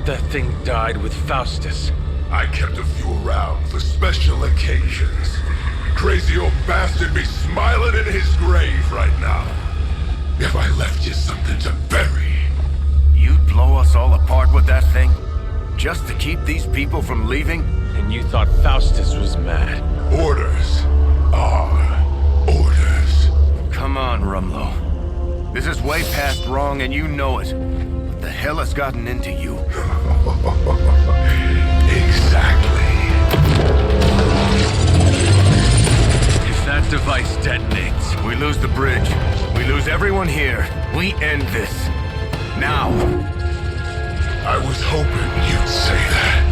That thing died with Faustus. I kept a few around for special occasions. Crazy old bastard be smiling in his grave right now. If I left you something to bury. You'd blow us all apart with that thing? Just to keep these people from leaving? And you thought Faustus was mad. Orders are orders. Come on, Rumlow. This is way past wrong and you know it. What the hell has gotten into you? Exactly. If that device detonates, we lose the bridge. We lose everyone here. We end this. Now. I was hoping you'd say that.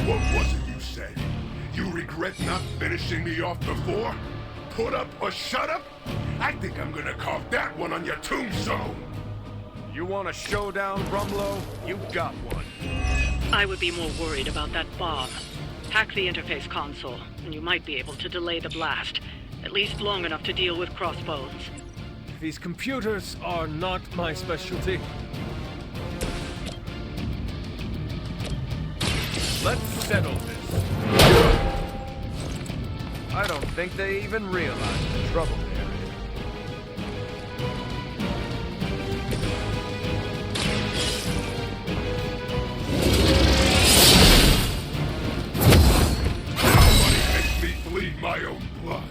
What was it you said? You regret not finishing me off before? Put up or shut up? I think I'm gonna carve that one on your tombstone. You want a showdown, Rumlow? You got one. I would be more worried about that bomb. Hack the interface console, and you might be able to delay the blast. At least long enough to deal with crossbones. These computers are not my specialty. Let's settle this. I don't think they even realize the trouble they're in. Nobody makes me bleed my own blood.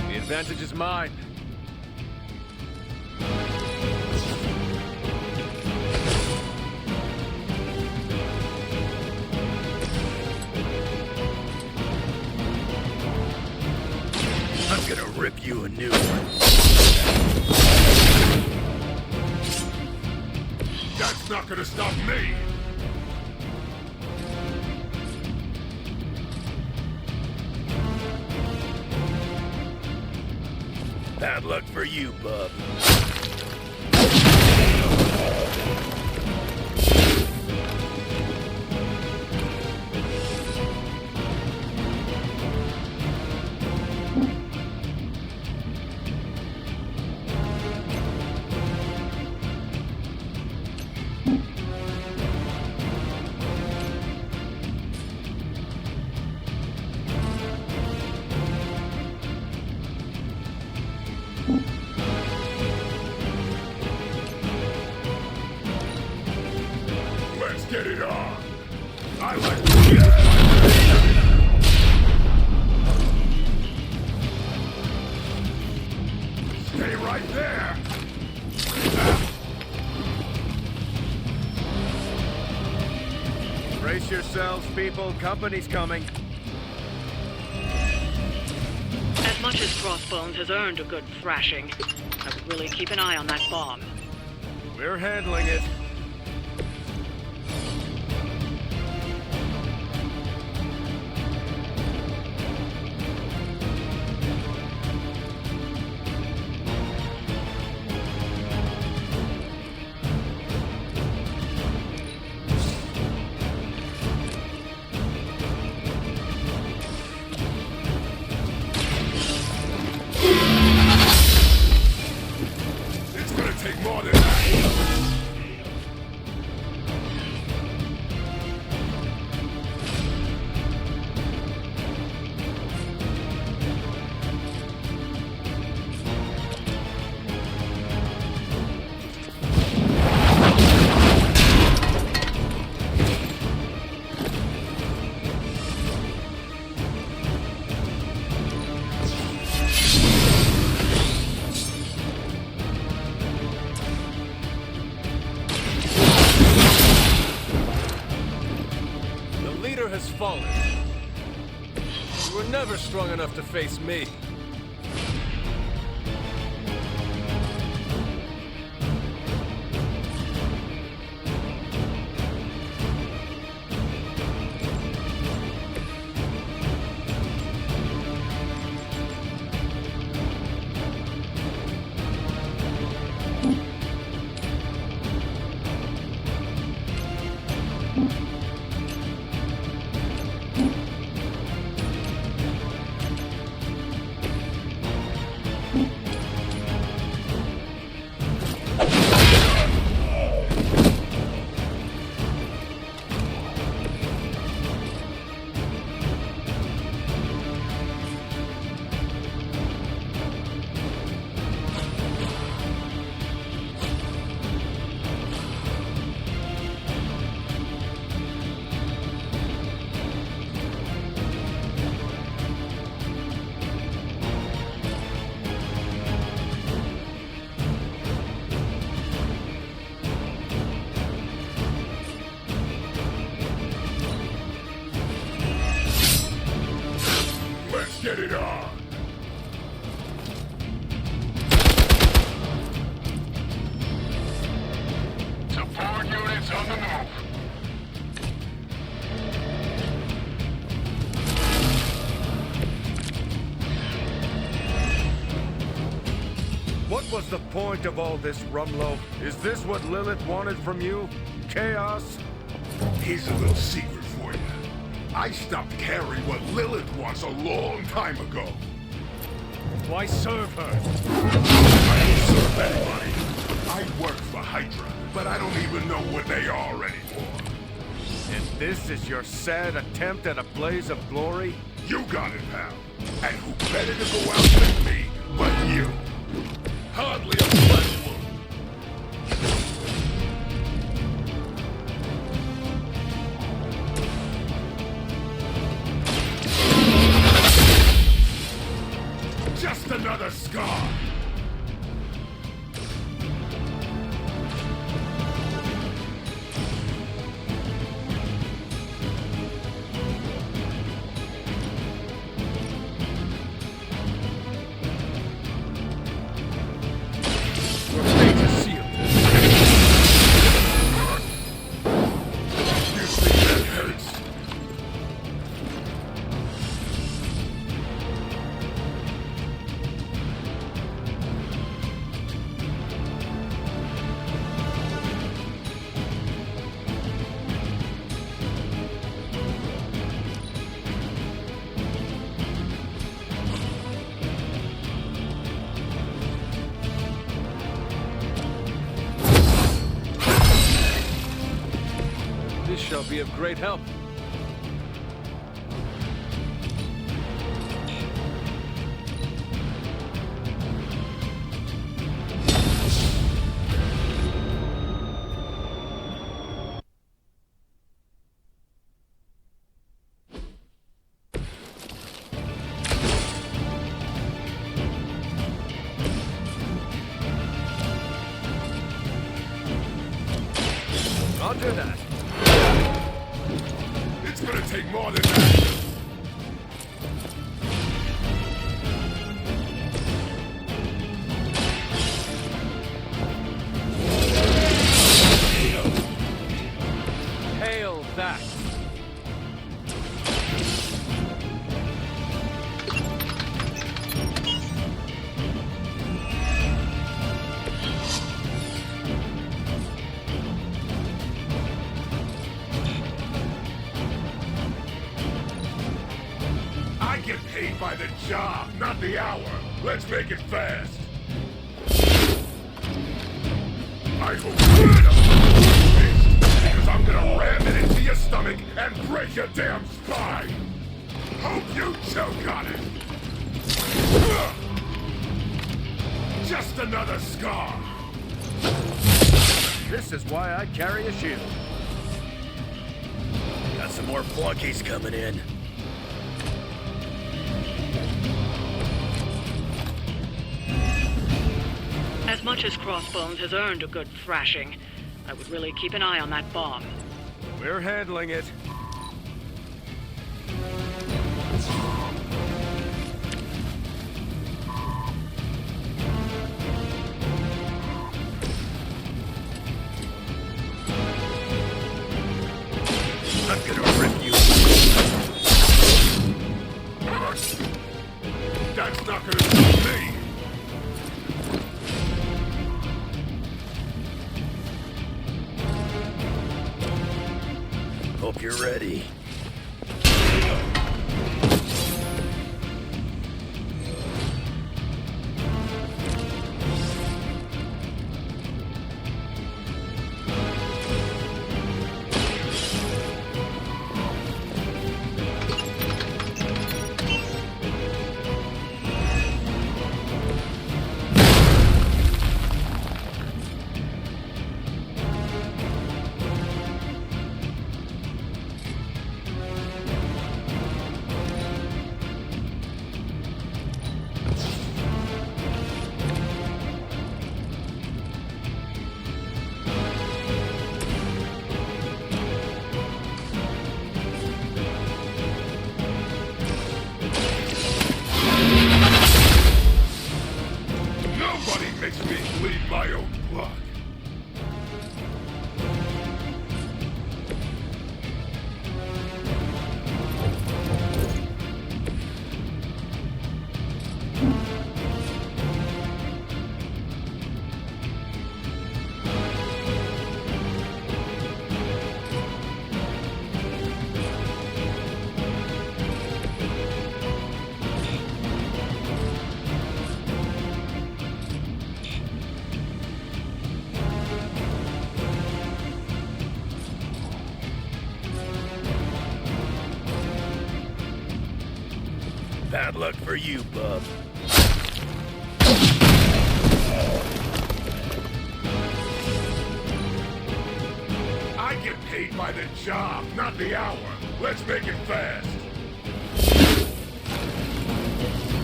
The advantage is mine. I'm gonna rip you a new one. It's not gonna stop me! Bad luck for you, bub. Let's get it on! I like Stay right there! Brace yourselves, people. Company's coming. As much as Crossbones has earned a good thrashing, I would really keep an eye on that bomb. We're handling it. It's gonna take more than that! The leader has fallen. You were never strong enough to face me. Let's get it on! Support units on the move! What was the point of all this, Rumlow? Is this what Lilith wanted from you? Chaos? Here's a little secret for you. I stopped caring what Lilith wants a long time ago. Why serve her? I don't serve anybody. I work for Hydra, but I don't even know what they are anymore. And this is your sad attempt at a blaze of glory? You got it, pal. And who better to go out with me but you? Hardly a flesh wound. Just another scar. shall be of great help. I'll do that. It's gonna take more than that. Hail that. I get paid by the job, not the hour. Let's make it fast. I hope you're because I'm gonna ram it into your stomach and break your damn spine. Hope you choke on it. Just another scar. This is why I carry a shield. Got some more flunkies coming in. As much as Crossbones has earned a good thrashing, I would really keep an eye on that bomb. We're handling it. I'm gonna rip you. That's not gonna stop me. Hope you're ready. Bad luck for you, bub. I get paid by the job, not the hour. Let's make it fast.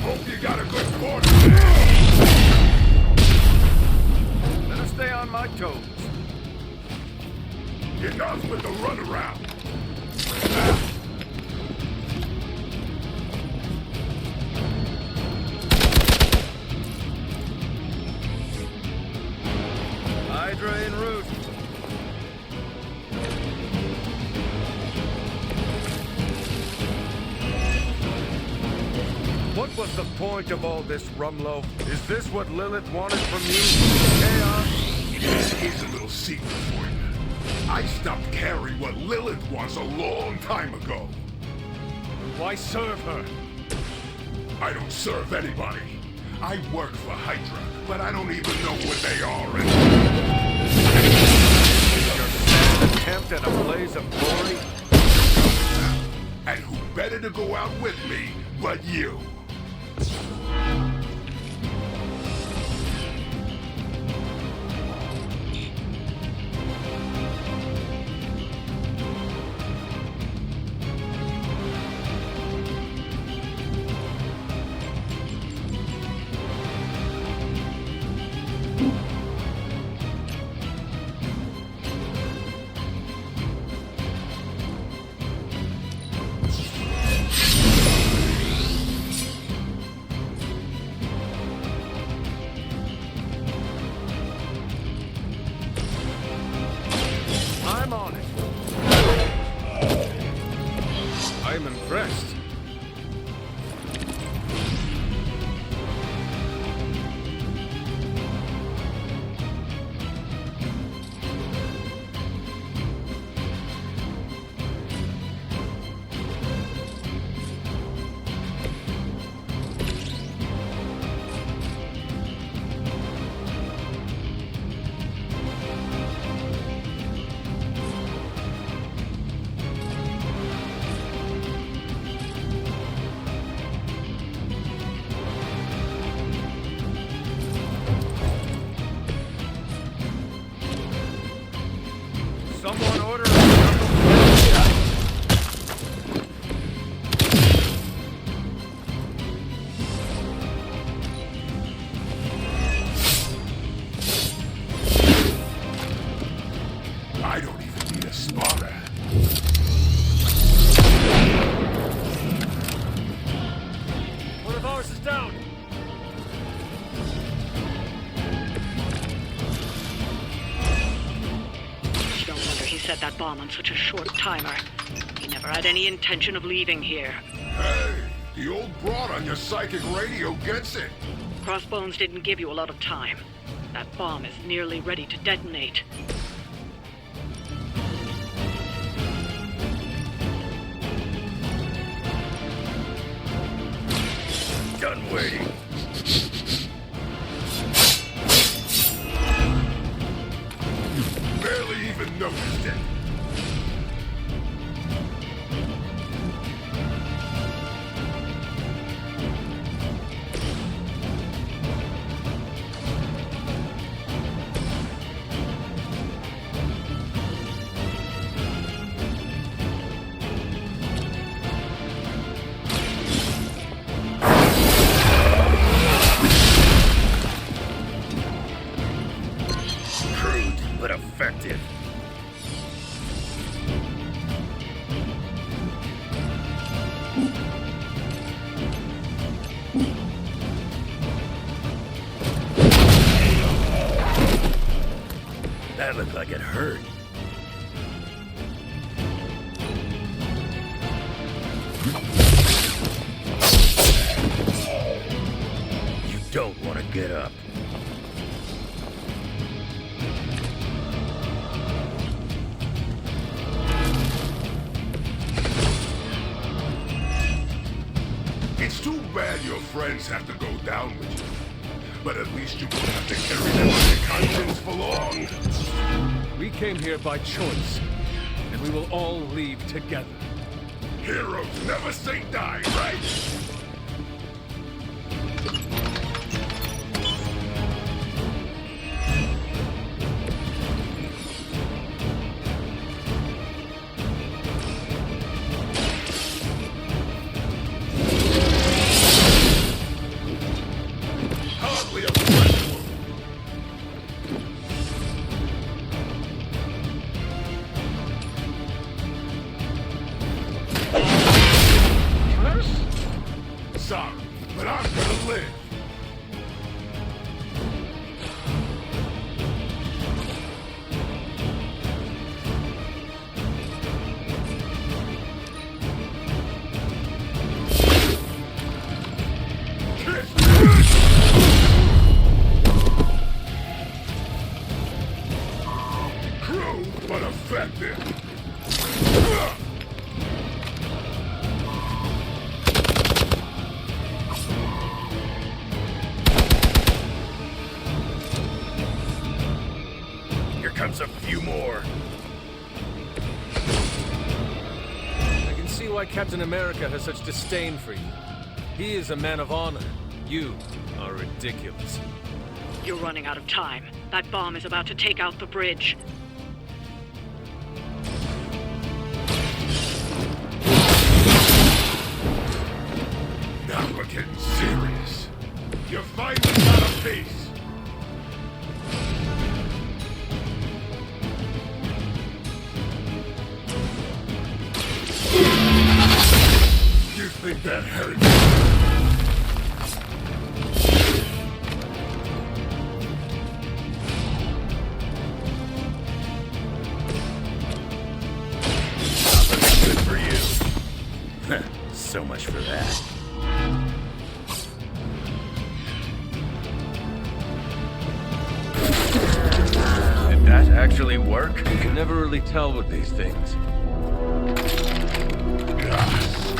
Hope you got a good quarter there. Better stay on my toes. Enough with the runaround. Hydra en route. What was the point of all this, Rumlow? Is this what Lilith wanted from you? Chaos? Here's a little secret for you. I stopped caring what Lilith was a long time ago. Why serve her? I don't serve anybody. I work for Hydra, but I don't even know what they are. Your sad attempt at a blaze of glory? go out with me but you. I'm on it. I'm impressed. Someone order I don't even need a spotter. One of ours is down. No wonder he set that bomb on such a short timer. He never had any intention of leaving here. Hey, the old broad on your psychic radio gets it. Crossbones didn't give you a lot of time. That bomb is nearly ready to detonate. Done waiting. Barely even noticed it. Crude, but effective. That looked like it hurt. You don't want to get up. It's too bad your friends have to go down with you. But at least you won't have to carry them on your conscience for long. We came here by choice, and we will all leave together. Heroes never say die, right? Hardly a breath. Sorry, but I'm gonna live. Crude, but effective. Here comes a few more. I can see why Captain America has such disdain for you. He is a man of honor. You are ridiculous. You're running out of time. That bomb is about to take out the bridge. Now we're getting serious. You finally got a face. You think that hurts? Good for you. So much for that. Did that actually work? You can never really tell with these things.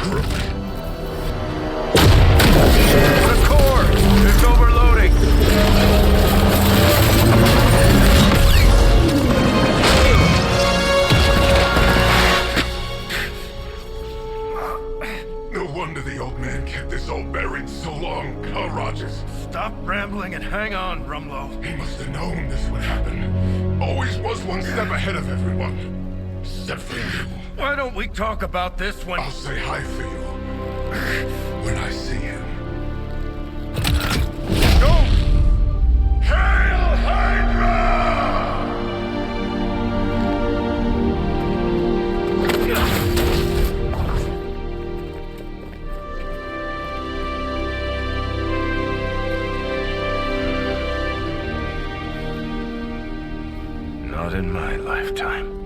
Screw it. The core! It's overloading! No wonder the old man kept this all buried so long, huh, Rogers? Stop rambling and hang on, Rumlow. He must have known this would happen. Always was one step ahead of everyone. Except for you. Why don't we talk about this when... I'll say hi for you. When I see him. Go! Hail Hydra! Not in my lifetime.